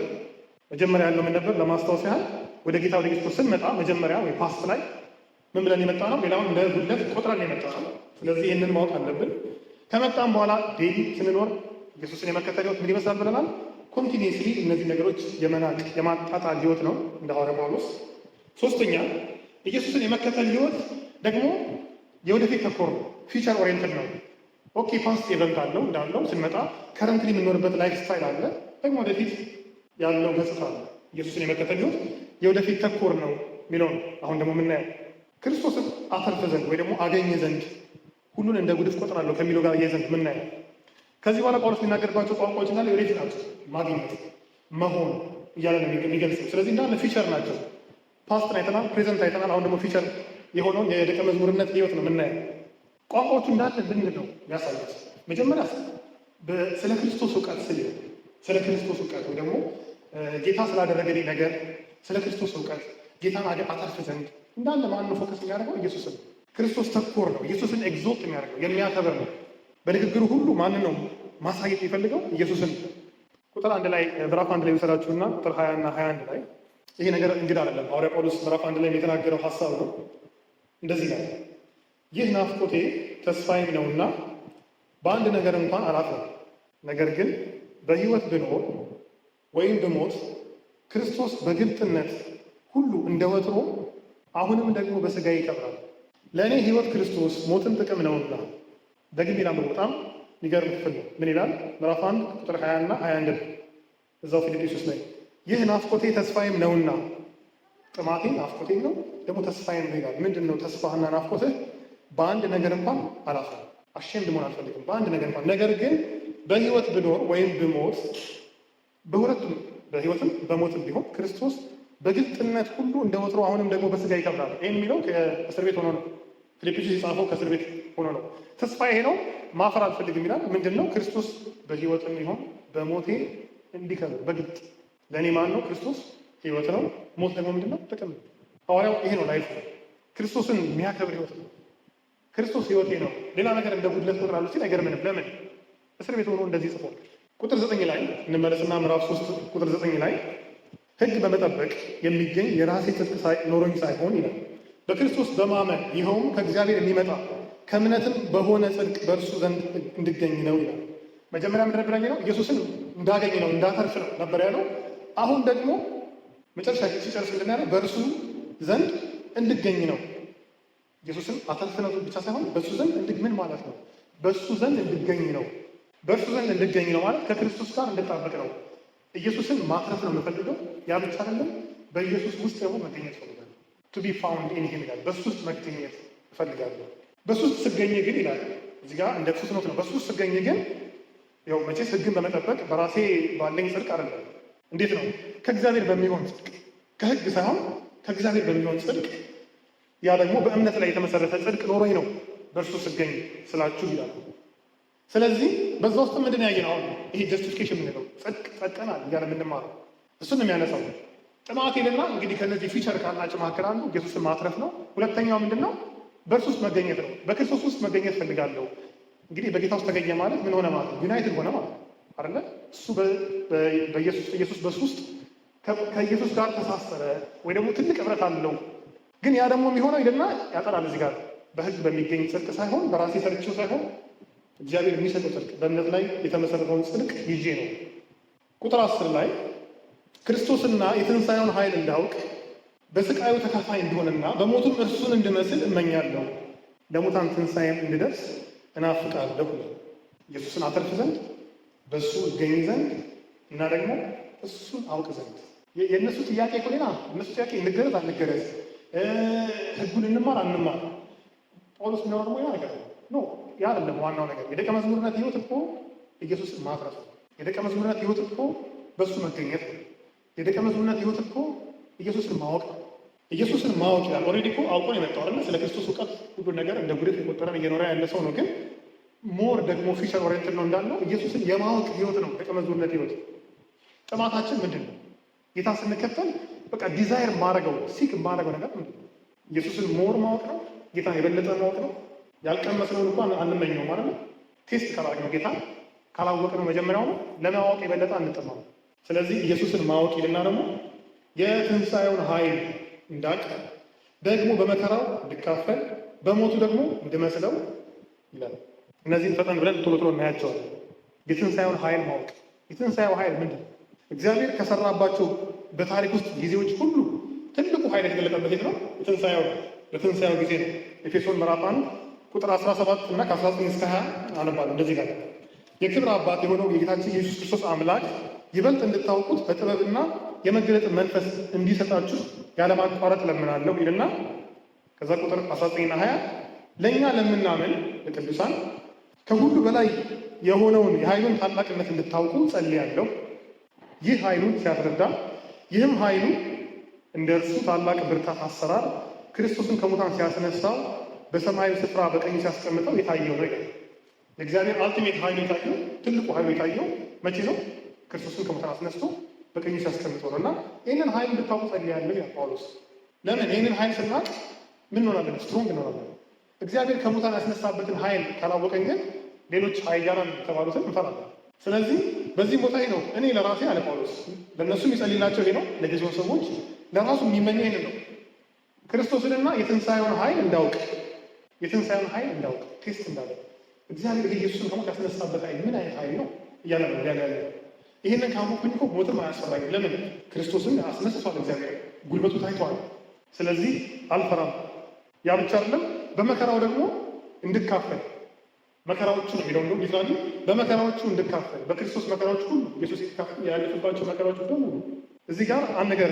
መጀመሪያ ያለው ምን ነበር? ለማስታወስ ያህል ወደ ጌታ ወደ ክርስቶስ ስንመጣ መጀመሪያ ወይ ፓስት ላይ ምን ብለን የመጣ ነው? ሌላውን እንደ ጉድለት ቆጥረን የመጣ ነው። ስለዚህ ይህንን ማወቅ አለብን። ከመጣም በኋላ ዴይሊ ስንኖር ኢየሱስን የመከተል ህይወት ምን ይመስላል ብለናል? ኮንቲኒየስሊ እነዚህ ነገሮች የመናቅ የማጣጣል ህይወት ነው እንደ ሐዋርያ ጳውሎስ። ሶስተኛ ኢየሱስን የመከተል ህይወት ደግሞ የወደፊት ተኮር ነው፣ ፊውቸር ኦሪየንትድ ነው። ኦኬ ፓስት ኢቨንት አለው እንዳለው ስንመጣ ከረንትሊ የምንኖርበት ላይፍ ስታይል አለ፣ ደግሞ ወደፊት ያለው ገጽታ አለ። ኢየሱስን የመከተል ህይወት የወደፊት ተኮር ነው የሚለው ነው። አሁን ደግሞ የምናየው ክርስቶስን አተርፍ ዘንድ ወይ ደግሞ አገኘ ዘንድ ሁሉን እንደ ጉድፍ ቆጥራለሁ ከሚለው ጋር የዘንድ የምናየው ከዚህ በኋላ ጳውሎስ የሚናገርባቸው ቋንቋዎች እና ሬት ናቸው። ማግኘት፣ መሆን እያለ ነው የሚገልጸው። ስለዚህ እንዳለ ፊቸር ናቸው። ፓስትን አይተናል፣ ፕሬዘንት አይተናል። አሁን ደግሞ ፊቸር የሆነውን የደቀ መዝሙርነት ህይወት ነው የምናየው። ቋንቋዎቹ እንዳለ ምንድን ነው የሚያሳዩት? መጀመሪያ ስለ ክርስቶስ እውቀት ስለ ክርስቶስ እውቀት ወይ ደግሞ ጌታ ስላደረገልኝ ነገር ስለ ክርስቶስ እውቀት ጌታን አተርፍ ዘንድ እንዳለ ማነው ፎከስ የሚያደርገው? ኢየሱስን። ክርስቶስ ተኮር ነው። ኢየሱስን ኤግዞልት የሚያደርገው የሚያከብር ነው። በንግግሩ ሁሉ ማንን ነው ማሳየት የሚፈልገው? ኢየሱስን። ቁጥር 1 ላይ ምዕራፍ 1 ላይ ወሰዳችሁና ቁጥር 20 እና 21 ላይ ይሄ ነገር እንግዳ አይደለም። ሐዋርያ ጳውሎስ ምዕራፍ 1 ላይ የተናገረው ሐሳብ ነው። እንደዚህ ነው፣ ይህ ናፍቆቴ ተስፋዬም ነውና በአንድ ነገር እንኳን አላፍርም። ነገር ግን በሕይወት ብኖር ወይም ብሞት ክርስቶስ በግልጥነት ሁሉ እንደ ወትሮ አሁንም ደግሞ በሥጋዬ ይከብራል። ለእኔ ሕይወት ክርስቶስ ሞትም ጥቅም ነውና። ደግሜ ላንብብ፣ በጣም የሚገርም ክፍል ነው። ምን ይላል? ምዕራፍ 1 ቁጥር 20 እና 21 እዛው ፊልጵስዩስ ላይ ይህ ናፍቆቴ ተስፋዬም ነውና። ጥማቴ ናፍቆቴ ነው፣ ደግሞ ተስፋዬም ነው ይላል። ምንድን ነው ተስፋህና ናፍቆትህ? በአንድ ነገር እንኳን አላፍርም፣ አሼምድ መሆን አልፈልግም በአንድ ነገር እንኳን። ነገር ግን በሕይወት ብኖር ወይም ብሞት፣ በሁለቱም በሕይወትም በሞትም ቢሆን ክርስቶስ በግልጥነት ሁሉ እንደ ወትሮ አሁንም ደግሞ በሥጋ ይከብራል። ይህን የሚለው ከእስር ቤት ሆኖ ነው። ፊልጵስዩስ የጻፈው ከእስር ቤት ሆኖ ነው። ተስፋ ይሄ ነው፣ ማፈር አልፈልግም ይላል። ምንድን ነው? ክርስቶስ በሕይወትም ይሆን በሞቴ እንዲከብር በግልጥ። ለእኔ ማን ነው? ክርስቶስ ሕይወት ነው። ሞት ደግሞ ምንድን ነው? ጥቅም ነው። ሐዋርያው ይሄ ነው ላይፍ፣ ክርስቶስን የሚያከብር ሕይወት ነው። ክርስቶስ ሕይወቴ ነው፣ ሌላ ነገር እንደ ጉድለት እቆጥራለሁ ሲል አይገርምንም? ለምን? እስር ቤት ሆኖ እንደዚህ ጽፏል። ቁጥር 9 ላይ እንመለስና ምዕራፍ 3 ቁጥር 9 ላይ ሕግ በመጠበቅ የሚገኝ የራሴ ጽድቅ ኖሮኝ ሳይሆን ይላል በክርስቶስ በማመን ይኸውም ከእግዚአብሔር የሚመጣ ከእምነትም በሆነ ጽድቅ በእርሱ ዘንድ እንድገኝ ነው ይላል። መጀመሪያ ምን ነበር ያለው? ኢየሱስን እንዳገኝ ነው እንዳተርፍ ነው ነበር ያለው። አሁን ደግሞ መጨረሻ ሲጨርስ ምንድን ያለው? በእርሱ ዘንድ እንድገኝ ነው። ኢየሱስን አተርፍ ነው ብቻ ሳይሆን በእሱ ዘንድ ምን ማለት ነው? በእሱ ዘንድ እንድገኝ ነው። በእርሱ ዘንድ እንድገኝ ነው ማለት ከክርስቶስ ጋር እንድጣበቅ ነው። ኢየሱስን ማትረፍ ነው የምፈልገው። ያ ብቻ አይደለም፣ በኢየሱስ ውስጥ ደግሞ መገኘት እፈልጋለሁ። ቱ ቢ ፋውንድ ኢን ሂም ይላል። በሱ ውስጥ መገኘት እፈልጋለሁ። በሱ ውስጥ ስገኝ ግን ይላል እዚህ ጋር እንደ ፉትኖት ነው። በሱ ውስጥ ስገኝ ግን ያው መቼስ ሕግን በመጠበቅ በራሴ ባለኝ ጽድቅ አይደለም። እንዴት ነው? ከእግዚአብሔር በሚሆን ጽድቅ፣ ከሕግ ሳይሆን ከእግዚአብሔር በሚሆን ጽድቅ፣ ያ ደግሞ በእምነት ላይ የተመሰረተ ጽድቅ ኖሮኝ ነው በእርሱ ስገኝ ስላችሁ ይላል። ስለዚህ በዛ ውስጥ ምንድን ያየ ነው? አሁን ይሄ ጀስቲፊኬሽን የምንለው ጽድቅ ጸድቀናል እያለ የምንማረው እሱን የሚያነሳው ጥማቴንና እንግዲህ ከነዚህ ፊቸር ካላቸው መካከል አንዱ ኢየሱስን ማትረፍ ነው። ሁለተኛው ምንድን ነው? በእርሱ ውስጥ መገኘት ነው። በክርስቶስ ውስጥ መገኘት ፈልጋለሁ። እንግዲህ በጌታ ውስጥ ተገኘ ማለት ምን ሆነ ማለት ነው? ዩናይትድ ሆነ ማለት አይደለ? እሱ ኢየሱስ በሱ ውስጥ ከኢየሱስ ጋር ተሳሰረ ወይ ደግሞ ትልቅ ህብረት አለው። ግን ያ ደግሞ የሚሆነው ይልና ያጠራል እዚህ ጋር በህግ በሚገኝ ጽድቅ ሳይሆን በራሴ ሰርቼው ሳይሆን እግዚአብሔር የሚሰጠው ጽድቅ በእምነት ላይ የተመሰረተውን ጽድቅ ይዤ ነው። ቁጥር 10 ላይ ክርስቶስና የትንሣኤውን ኃይል እንዳውቅ በስቃዩ ተካፋይ እንዲሆንና በሞቱም እርሱን እንድመስል እመኛለሁ፣ ለሙታን ትንሣኤም እንድደርስ እናፍቃለሁ። ኢየሱስን አተርፍ ዘንድ በእሱ እገኝ ዘንድ እና ደግሞ እሱን አውቅ ዘንድ። የእነሱ ጥያቄ እኮ ሌላ። እነሱ ጥያቄ እንገረዝ አንገረዝ፣ ህጉን እንማር አንማር። ጳውሎስ የሚያወራው ደግሞ ያ ነገር ነው። ያ አይደለም ዋናው ነገር። የደቀ መዝሙርነት ህይወት እኮ ኢየሱስን ማትረፍ ነው። የደቀ መዝሙርነት ህይወት እኮ በእሱ መገኘት ነው። የደቀ መዝሙርነት ህይወት እኮ ኢየሱስን ማወቅ ነው። ኢየሱስን ማወቅ ይላል። ኦልሬዲ እኮ አውቆ ነው የመጣው አይደል? ስለ ክርስቶስ እውቀት ሁሉን ነገር እንደ ጉድፍ የቆጠረን እየኖረ ያለ ሰው ነው። ግን ሞር ደግሞ ፊቸር ኦሪየንትድ ነው እንዳለው ኢየሱስን የማወቅ ህይወት ነው ደቀ መዝሙርነት ህይወት። ጥማታችን ምንድን ነው? ጌታን ስንከተል በቃ ዲዛይር ማድረገው ሲክ ማድረገው ነገር ምንድን ነው? ኢየሱስን ሞር ማወቅ ነው። ጌታን የበለጠ ማወቅ ነው። ያልቀመስነውን እንኳን አንመኘው ማለት ነው። ቴስት ካላደረግነው ጌታ ካላወቅነው መጀመሪያው ነው ለማወቅ የበለጠ አንጠማው። ስለዚህ ኢየሱስን ማወቅ ይልና ደግሞ የትንሣኤውን ኃይል እንዳውቅ ደግሞ በመከራው እንድካፈል በሞቱ ደግሞ እንድመስለው ይላል። እነዚህን ፈጠን ብለን ቶሎ ቶሎ እናያቸዋለን። የትንሣኤውን ኃይል ማወቅ። የትንሣኤው ኃይል ምንድን ነው? እግዚአብሔር ከሰራባቸው በታሪክ ውስጥ ጊዜዎች ሁሉ ትልቁ ኃይል የተገለጠበት የት ነው? የትንሣኤው ነው። በትንሣኤው ጊዜ ነው። ኤፌሶን ምዕራፍ 1 ቁጥር 17 እና ከ19 እስከ 20 አነባለሁ። እንደዚህ ጋር የክብር አባት የሆነው የጌታችን ኢየሱስ ክርስቶስ አምላክ ይበልጥ እንድታውቁት በጥበብና የመገለጥ መንፈስ እንዲሰጣችሁ ያለማቋረጥ ለምናለሁ ይልና ከዛ ቁጥር 19ና 20 ለእኛ ለምናምን ለቅዱሳን ከሁሉ በላይ የሆነውን የኃይሉን ታላቅነት እንድታውቁ ጸልያለሁ። ይህ ኃይሉን ሲያስረዳ ይህም ኃይሉ እንደ እርሱ ታላቅ ብርታት አሰራር ክርስቶስን ከሙታን ሲያስነሳው በሰማያዊ ስፍራ በቀኙ ሲያስቀምጠው የታየው ነው ይላል። የእግዚአብሔር አልቲሜት ኃይሉ የታየው ትልቁ ኃይሉ የታየው መቼ ነው? ክርስቶስን ከሙታን አስነስቶ በቀኙ ሲያስቀምጠው ነው። እና ይህንን ኃይል እንድታውቁ ጸልያለሁ ይላል ጳውሎስ። ለምን? ይህንን ኃይል ስናቅ ምን እንሆናለን? ስትሮንግ እንሆናለን። እግዚአብሔር ከሙታን ያስነሳበትን ኃይል ካላወቀን ግን ሌሎች ኃያላን የተባሉትን እንፈራለን። ስለዚህ በዚህ ቦታ ነው እኔ ለራሴ አለ ጳውሎስ፣ ለእነሱ የሚጸልላቸው ይሄ ነው። ለጊዜው ሰዎች ለራሱ የሚመኘው ይሄንን ነው። ክርስቶስንና የትንሣኤውን ኃይል እንዳውቅ ቴስት እንዳለ እግዚአብሔር ኢየሱስን ከሞት ያስነሳበት ኃይል ምን አይነት ኃይል ነው እያለ ነው ያለ። ይህንን ካወቅኩኝ እኮ ሞትም አያስፈራኝም። ለምን? ክርስቶስን አስነስቷል። እግዚአብሔር ጉልበቱ ታይቷል። ስለዚህ አልፈራም። ያ ብቻ አይደለም፣ በመከራው ደግሞ እንድካፈል መከራዎቹ ነው የሚለው ነው ይላል። በመከራዎቹ እንድካፈል በክርስቶስ መከራዎች ሁሉ ኢየሱስ የተካፈለ ያለፈባቸው መከራዎች በሙሉ እዚህ ጋር አንድ ነገር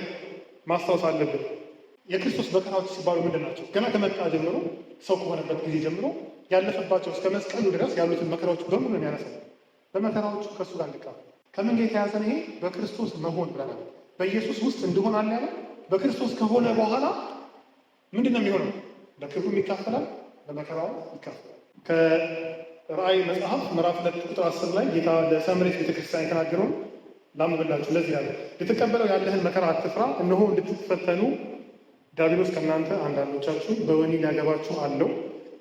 ማስታወስ አለብን። የክርስቶስ መከራዎች ሲባሉ ምንድን ናቸው? ገና ከመጣ ጀምሮ ሰው ከሆነበት ጊዜ ጀምሮ ያለፈባቸው እስከ መስቀሉ ድረስ ያሉትን መከራዎች በሙሉ ነው ያነሳው። በመከራዎቹ ከእሱ ጋር እንድካፈል ከምን ጋር የተያዘ ነው? ይሄ በክርስቶስ መሆን ብለናል። በኢየሱስ ውስጥ እንድሆን አለ ያለ። በክርስቶስ ከሆነ በኋላ ምንድን ነው የሚሆነው? በክብሩ ይካፈላል፣ በመከራው ይካፈላል። ከራእይ መጽሐፍ ምዕራፍ 2 ቁጥር 10 ላይ ጌታ ለሰምሬት ቤተክርስቲያን የተናገረውን ላምብላችሁ። ለዚህ ያለ ልትቀበለው ያለህን መከራ አትፍራ፣ እነሆ እንድትፈተኑ ዲያብሎስ ከእናንተ አንዳንዶቻችሁ በወህኒ ሊያገባችሁ አለው።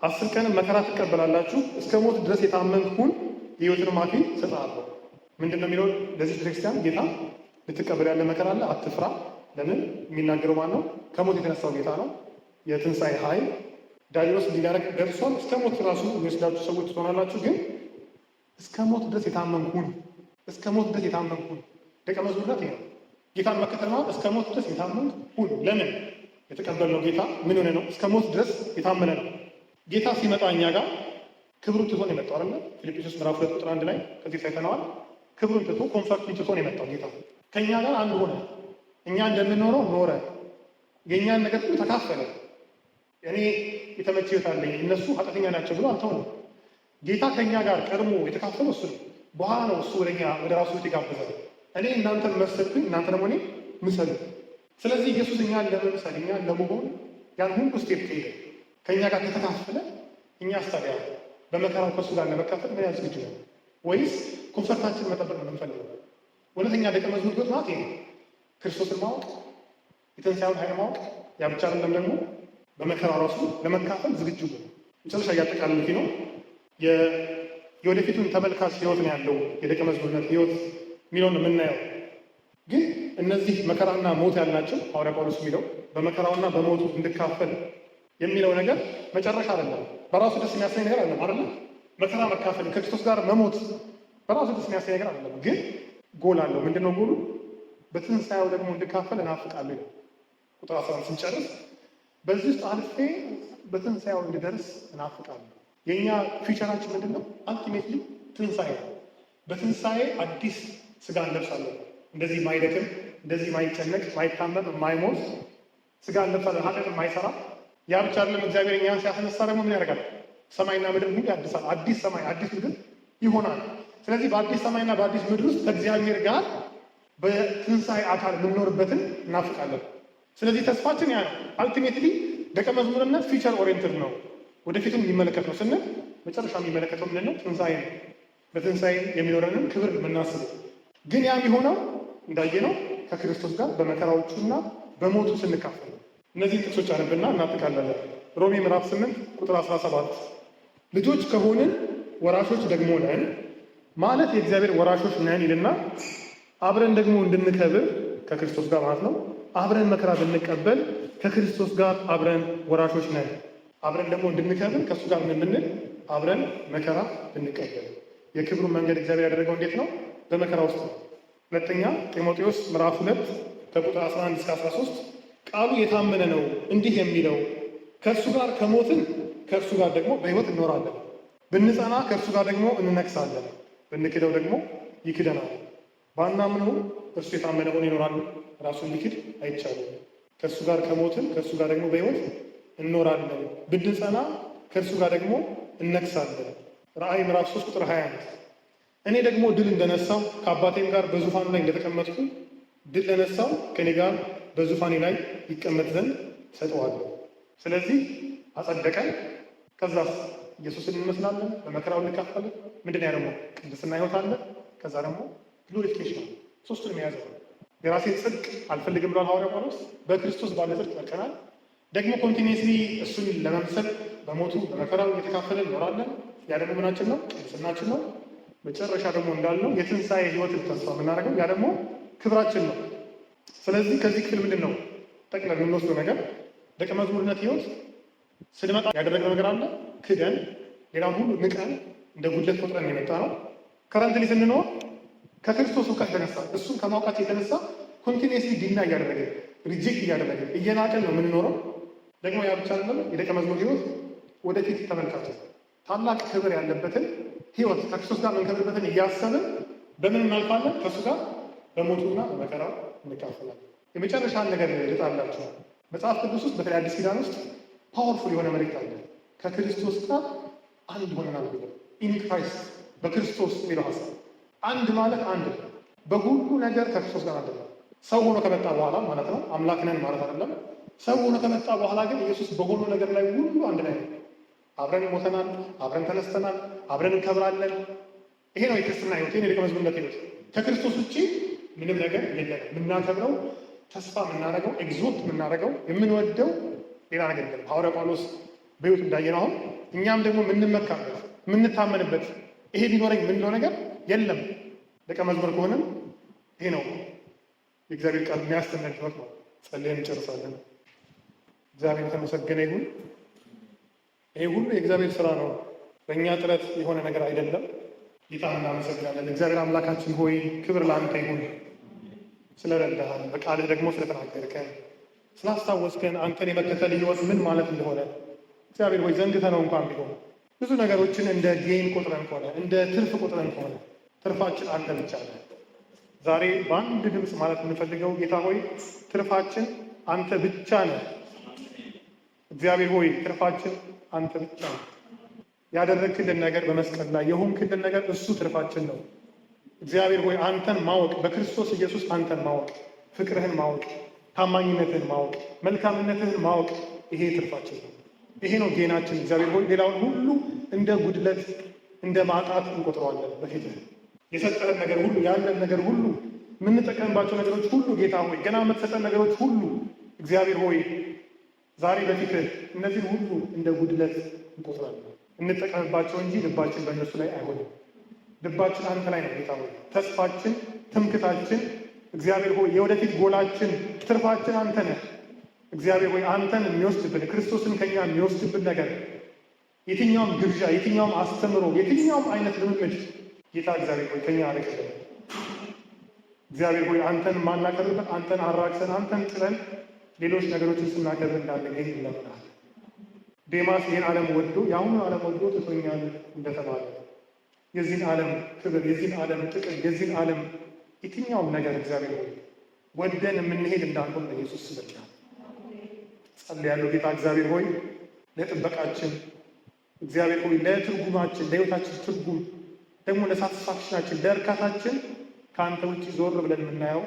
10 ቀን መከራ ትቀበላላችሁ፣ እስከ ሞት ድረስ የታመንህ ሁን፣ የሕይወትን አክሊል እሰጥሃለሁ። ምንድን ነው የሚለው ለዚህ ቤተክርስቲያን? ጌታ ልትቀበል ያለ መከራ አለ፣ አትፍራ። ለምን? የሚናገረው ማን ነው? ከሞት የተነሳው ጌታ ነው። የትንሣኤ ኃይል ዲያብሎስ እንዲያደርግ ደርሷል። እስከ ሞት ራሱ የሚወስዳችሁ ሰዎች ትሆናላችሁ። ግን እስከ ሞት ድረስ የታመንህ ሁን፣ እስከ ሞት ድረስ የታመንህ ሁን። ደቀ መዝሙርነት ይሄ ነው። ጌታን መከተል ማለት እስከ ሞት ድረስ የታመንህ ሁን። ለምን? የተቀበልነው ጌታ ምን ሆነ ነው? እስከ ሞት ድረስ የታመነ ነው። ጌታ ሲመጣ እኛ ጋር ክብሩን ትቶ ነው የመጣው አይደል? ፊልጵስዩስ ምዕራፍ 2 ቁጥር 1 ላይ ከዚህ ሳይተነዋል። ክብሩን ትቶ ኮንፈርቱን ትቶ ነው የመጣው ጌታ። ከእኛ ጋር አንድ ሆነ። እኛ እንደምንኖረው ኖረ። የእኛን ነገር ሁሉ ተካፈለ። እኔ የተመቸ ሕይወት አለኝ፣ እነሱ ኃጢአተኛ ናቸው ብሎ አልተውንም። ጌታ ከእኛ ጋር ቀድሞ የተካፈለው እሱ ነው። በኋላ ነው እሱ ወደ ራሱ ሕይወት የጋበዘ። እኔ እናንተን መሰልኩኝ፣ እናንተ ደግሞ እኔ ምሰሉ። ስለዚህ ኢየሱስ እኛን ለመምሰል እኛን ለመሆን ያን ሁሉ ስቴፕ ከሄደ ከእኛ ጋር ከተካፈለ እኛ አስታዲያ በመከራው ከእሱ ጋር ለመካፈል ምን ያህል ዝግጁ ነው? ወይስ ኮንፈርታችን መጠበቅ ነው የምንፈልገው? እውነተኛ ደቀ መዝሙር ማለት ይሄ ክርስቶስን ማወቅ፣ የትንሣኤውን ኃይል ማወቅ። ያ ብቻ አይደለም፣ ደግሞ በመከራ ራሱ ለመካፈል ዝግጁ ነው። መጨረሻ እያጠቃለልኩ ነው። የወደፊቱን ተመልካች ህይወት ነው ያለው የደቀ መዝሙርነት ህይወት የሚለውን ነው የምናየው። ግን እነዚህ መከራና ሞት ያላቸው ሐዋርያ ጳውሎስ የሚለው በመከራውና በሞቱ እንድካፈል የሚለው ነገር መጨረሻ አይደለም። በራሱ ደስ የሚያሰኝ ነገር አይደለም አይደለም። መከራ መካፈል ከክርስቶስ ጋር መሞት በራሱ ደስ የሚያሰኝ ነገር አይደለም። ግን ጎል አለው። ምንድነው ጎሉ? በትንሣኤው ደግሞ እንድካፈል እናፍቃለሁ። ቁጥር 11 ስንጨርስ በዚህ ውስጥ አልፌ በትንሣኤው እንድደርስ እናፍቃለሁ። የእኛ ፊውቸራችን ምንድን ነው? አልቲሜትሊ ትንሣኤ ነው። በትንሣኤ አዲስ ስጋ እንለብሳለን። እንደዚህ ማይደክም፣ እንደዚህ ማይጨነቅ፣ ማይታመም፣ የማይሞት ስጋ እንለብሳለን። ኃጢአት የማይሰራ። ያ ብቻ አይደለም። እግዚአብሔር እኛን ሲያስነሳ ደግሞ ምን ያደርጋል? ሰማይና ምድር ሁሉ ያድሳል። አዲስ ሰማይ አዲስ ምድር ይሆናል። ስለዚህ በአዲስ ሰማይና በአዲስ ምድር ውስጥ ከእግዚአብሔር ጋር በትንሣኤ አካል የምንኖርበትን እናፍቃለን። ስለዚህ ተስፋችን ያ ነው። አልቲሜትሊ ደቀ መዝሙርነት ፊቸር ኦሪየንትድ ነው። ወደፊትም የሚመለከት ነው ስንል መጨረሻ የሚመለከተው ምንድን ነው? ትንሣኤ ነው። በትንሣኤ የሚኖረንን ክብር የምናስበው ግን ያ የሚሆነው እንዳየነው ከክርስቶስ ጋር በመከራዎቹና በሞቱ ስንካፈል። እነዚህን ጥቅሶች አነብና እናጠቃላለን። ሮሜ ምዕራፍ 8 ቁጥር 17 ልጆች ከሆንን ወራሾች ደግሞ ነን ማለት የእግዚአብሔር ወራሾች ነን ይልና አብረን ደግሞ እንድንከብር ከክርስቶስ ጋር ማለት ነው። አብረን መከራ ብንቀበል ከክርስቶስ ጋር አብረን ወራሾች ነን። አብረን ደግሞ እንድንከብር ከእሱ ጋር ምን ብንል አብረን መከራ ብንቀበል። የክብሩን መንገድ እግዚአብሔር ያደረገው እንዴት ነው? በመከራ ውስጥ ነው። ሁለተኛ ጢሞቴዎስ ምዕራፍ 2 ከቁጥር 11 እስከ 13 ቃሉ የታመነ ነው እንዲህ የሚለው ከእርሱ ጋር ከሞትን ከእርሱ ጋር ደግሞ በሕይወት እንኖራለን፣ ብንጸና ከእርሱ ጋር ደግሞ እንነግሳለን፣ ብንክደው ደግሞ ይክደናል። ባናምነው እርሱ የታመነ ሆኖ ይኖራል፣ ራሱን ሊክድ አይቻልም። ከእርሱ ጋር ከሞትን ከእርሱ ጋር ደግሞ በሕይወት እንኖራለን፣ ብንጸና ከእርሱ ጋር ደግሞ እነግሳለን። ራእይ ምዕራፍ 3 ቁጥር 21 እኔ ደግሞ ድል እንደነሳው ከአባቴም ጋር በዙፋኑ ላይ እንደተቀመጥኩ ድል ለነሳው ከኔ ጋር በዙፋኔ ላይ ይቀመጥ ዘንድ ሰጠዋለሁ። ስለዚህ አጸደቀን። ከዛስ ኢየሱስን እንመስላለን፣ በመከራው እንካፈለን። ምንድን ያ ደግሞ ቅድስና ሕይወት አለ። ከዛ ደግሞ ግሎሪፊኬሽን ነው። ሶስቱንም የያዘ ነው። የራሴን ጽድቅ አልፈልግም ብሏል ሐዋርያው ጳውሎስ። በክርስቶስ ባለ ጽድቅ ጸድቀናል። ደግሞ ኮንቲኒየስሊ እሱን ለመምሰል በሞቱ በመከራው እየተካፈለን እኖራለን። ያ ደግሞ ምናችን ነው? ቅድስናችን ነው። መጨረሻ ደግሞ እንዳልነው የትንሣኤ ሕይወትን ተስፋ የምናደርገው ያ ደግሞ ክብራችን ነው። ስለዚህ ከዚህ ክፍል ምንድን ነው ጠቅለል የምንወስደው ነገር? ደቀ መዝሙርነት ሕይወት ስንመጣ ያደረግነው ነገር አለ። ክደን ሌላውን ሁሉ ንቀን እንደ ጉድለት ቆጥረን የመጣ ነው። ከረንትሊ ስንኖር ከክርስቶስ እውቀት የተነሳ እሱን ከማውቃት የተነሳ ኮንቲኒየስሊ ዲና እያደረግን ሪጀክት እያደረግን እየናቀን ነው የምንኖረው። ደግሞ ያ ብቻ አይደለም። የደቀ መዝሙር ሕይወት ወደፊት ተመልካቱ ታላቅ ክብር ያለበትን ሕይወት ከክርስቶስ ጋር የምንከብርበትን እያሰብን በምን እናልፋለን? ከእሱ ጋር በሞቱና በመከራው እንካፈላለን። የመጨረሻን ነገር ልጣላችሁ። መጽሐፍ ቅዱስ ውስጥ በተለይ አዲስ ኪዳን ውስጥ ፓወርፉል የሆነ መልእክት አለ። ከክርስቶስ ጋር አንድ ሆነናል ብሎ ኢን ክራይስት በክርስቶስ የሚለው ሀሳብ አንድ ማለት አንድ በሁሉ ነገር ከክርስቶስ ጋር አንድ ነው። ሰው ሆኖ ከመጣ በኋላ ማለት ነው። አምላክ ነን ማለት አይደለም። ሰው ሆኖ ከመጣ በኋላ ግን ኢየሱስ በሆኑ ነገር ላይ ሁሉ አንድ ላይ ነው። አብረን ሞተናል፣ አብረን ተነስተናል፣ አብረን እንከብራለን። ይሄ ነው የክርስትና ሕይወት፣ ይሄ የደቀ መዝሙርነት ሕይወት። ከክርስቶስ ውጭ ምንም ነገር የለም። የምናከብረው፣ ተስፋ የምናደርገው፣ ኤግዞት የምናደርገው፣ የምንወደው ሌላ ነገር የለም። ሐዋርያ ጳውሎስ በሕይወት እንዳየነው አሁን እኛም ደግሞ የምንመካበት የምንታመንበት ይሄ ቢኖረኝ የምንለው ነገር የለም። ደቀ መዝሙር ከሆነም ይሄ ነው የእግዚአብሔር ቃል የሚያስተምረን ሕይወት ነው። ጸልየን እንጨርሳለን። እግዚአብሔር የተመሰገነ ይሁን። ይሄ ሁሉ የእግዚአብሔር ስራ ነው፣ በእኛ ጥረት የሆነ ነገር አይደለም። ጌታ እናመሰግናለን። እግዚአብሔር አምላካችን ሆይ ክብር ለአንተ ይሁን። ስለረዳሃን በቃልህ ደግሞ ስለተናገርከን ስላስታወስከን አንተን የመከተል ሕይወት ምን ማለት እንደሆነ እግዚአብሔር ሆይ ዘንግተነው እንኳን ቢሆን ብዙ ነገሮችን እንደ ጌን ቆጥረን ከሆነ እንደ ትርፍ ቆጥረን ከሆነ ትርፋችን አንተ ብቻ ነህ። ዛሬ በአንድ ድምፅ ማለት የምንፈልገው ጌታ ሆይ ትርፋችን አንተ ብቻ ነህ። እግዚአብሔር ሆይ ትርፋችን አንተ ብቻ ነህ። ያደረግክልን ነገር በመስቀል ላይ የሆንክልን ነገር እሱ ትርፋችን ነው። እግዚአብሔር ሆይ አንተን ማወቅ፣ በክርስቶስ ኢየሱስ አንተን ማወቅ፣ ፍቅርህን ማወቅ፣ ታማኝነትህን ማወቅ፣ መልካምነትህን ማወቅ፣ ይሄ ትርፋችን ነው። ይሄ ነው ጌናችን። እግዚአብሔር ሆይ ሌላውን ሁሉ እንደ ጉድለት እንደ ማጣት እንቆጥረዋለን። በፊትህ የሰጠህን ነገር ሁሉ ያለን ነገር ሁሉ የምንጠቀምባቸው ነገሮች ሁሉ ጌታ ሆይ ገና የምትሰጠን ነገሮች ሁሉ እግዚአብሔር ሆይ ዛሬ በፊትህ እነዚህን ሁሉ እንደ ጉድለት እንቆጥራለን። እንጠቀምባቸው እንጂ ልባችን በእነሱ ላይ አይሆንም። ልባችን አንተ ላይ ነው ጌታ ሆይ። ተስፋችን፣ ትምክታችን እግዚአብሔር ሆይ የወደፊት ጎላችን፣ ትርፋችን አንተ ነህ። እግዚአብሔር ሆይ አንተን የሚወስድብን ክርስቶስን ከኛ የሚወስድብን ነገር የትኛውም ግብዣ፣ የትኛውም አስተምሮ፣ የትኛውም አይነት ልምምድ ጌታ እግዚአብሔር ሆይ ከኛ አርቅልን። እግዚአብሔር ሆይ አንተን ማናከብርበት፣ አንተን አራክሰን፣ አንተን ጥለን ሌሎች ነገሮችን ስናከብር እንዳንገኝ እንለምናለን። ዴማስ ይህን ዓለም ወዶ የአሁኑ ዓለም ወዶ ትቶኛል እንደተባለ የዚህን ዓለም ክብር፣ የዚህን ዓለም ጥቅም፣ የዚህን ዓለም የትኛውም ነገር እግዚአብሔር ሆይ ወደን የምንሄድ እንዳንሆን በኢየሱስ ስም ጸልያለሁ። ጌታ እግዚአብሔር ሆይ ለጥበቃችን እግዚአብሔር ሆይ ለትርጉማችን፣ ለሕይወታችን ትርጉም ደግሞ ለሳትስፋክሽናችን፣ ለእርካታችን ከአንተ ውጭ ዞር ብለን የምናየው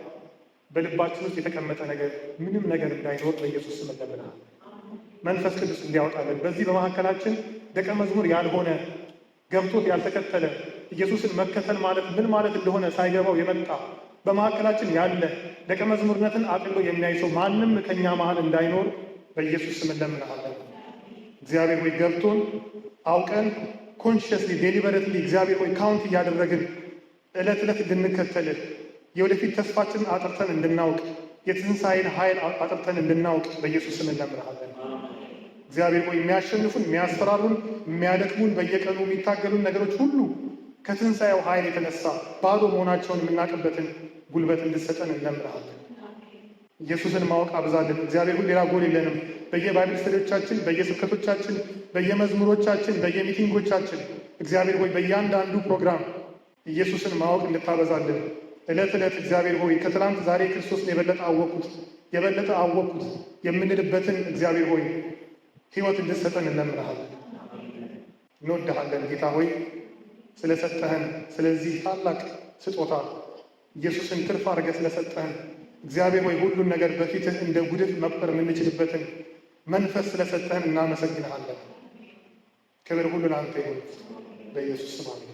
በልባችን ውስጥ የተቀመጠ ነገር ምንም ነገር እንዳይኖር በኢየሱስ ስም እንለምናለን። መንፈስ ቅዱስ እንዲያወጣለን። በዚህ በመካከላችን ደቀ መዝሙር ያልሆነ ገብቶት ያልተከተለ ኢየሱስን መከተል ማለት ምን ማለት እንደሆነ ሳይገባው የመጣ በመካከላችን ያለ ደቀ መዝሙርነትን አቅሎ የሚያይ ሰው ማንም ከኛ መሃል እንዳይኖር በኢየሱስ ስም እንለምናለን። እግዚአብሔር ሆይ ገብቶን አውቀን ኮንሽየስሊ ዴሊበሬትሊ እግዚአብሔር ሆይ ካውንት እያደረግን ዕለት ዕለት እንድንከተልህ የወደፊት ተስፋችንን አጥርተን እንድናውቅ የትንሣኤን ኃይል አጥርተን እንድናውቅ በኢየሱስ ስም እንለምናለን። እግዚአብሔር ሆይ የሚያሸንፉን፣ የሚያስፈራሩን፣ የሚያደክሙን በየቀኑ የሚታገሉን ነገሮች ሁሉ ከትንሣኤው ኃይል የተነሳ ባዶ መሆናቸውን የምናውቅበትን ጉልበት እንድሰጠን እንለምናለን። ኢየሱስን ማወቅ አብዛለን። እግዚአብሔር ሆይ ሌላ ጎል የለንም። በየባይብል ስተዲዎቻችን፣ በየስብከቶቻችን፣ በየመዝሙሮቻችን፣ በየሚቲንጎቻችን እግዚአብሔር ሆይ በእያንዳንዱ ፕሮግራም ኢየሱስን ማወቅ እንድታበዛለን ዕለት ዕለት እግዚአብሔር ሆይ ከትናንት ዛሬ ክርስቶስን የበለጠ አወቅኩት የምንልበትን እግዚአብሔር ሆይ ሕይወት እንድትሰጠን እንለምንሃለን። እንወድሃለን ጌታ ሆይ ስለሰጠህን ስለዚህ ታላቅ ስጦታ ኢየሱስን ትርፍ አድርገህ ስለሰጠህን እግዚአብሔር ሆይ ሁሉን ነገር በፊትህ እንደ ጉድፍ መቁጠር የምንችልበትን መንፈስ ስለሰጠህን እናመሰግንሃለን። ክብር ሁሉ ለአንተ ይሁን በኢየሱስ ስም።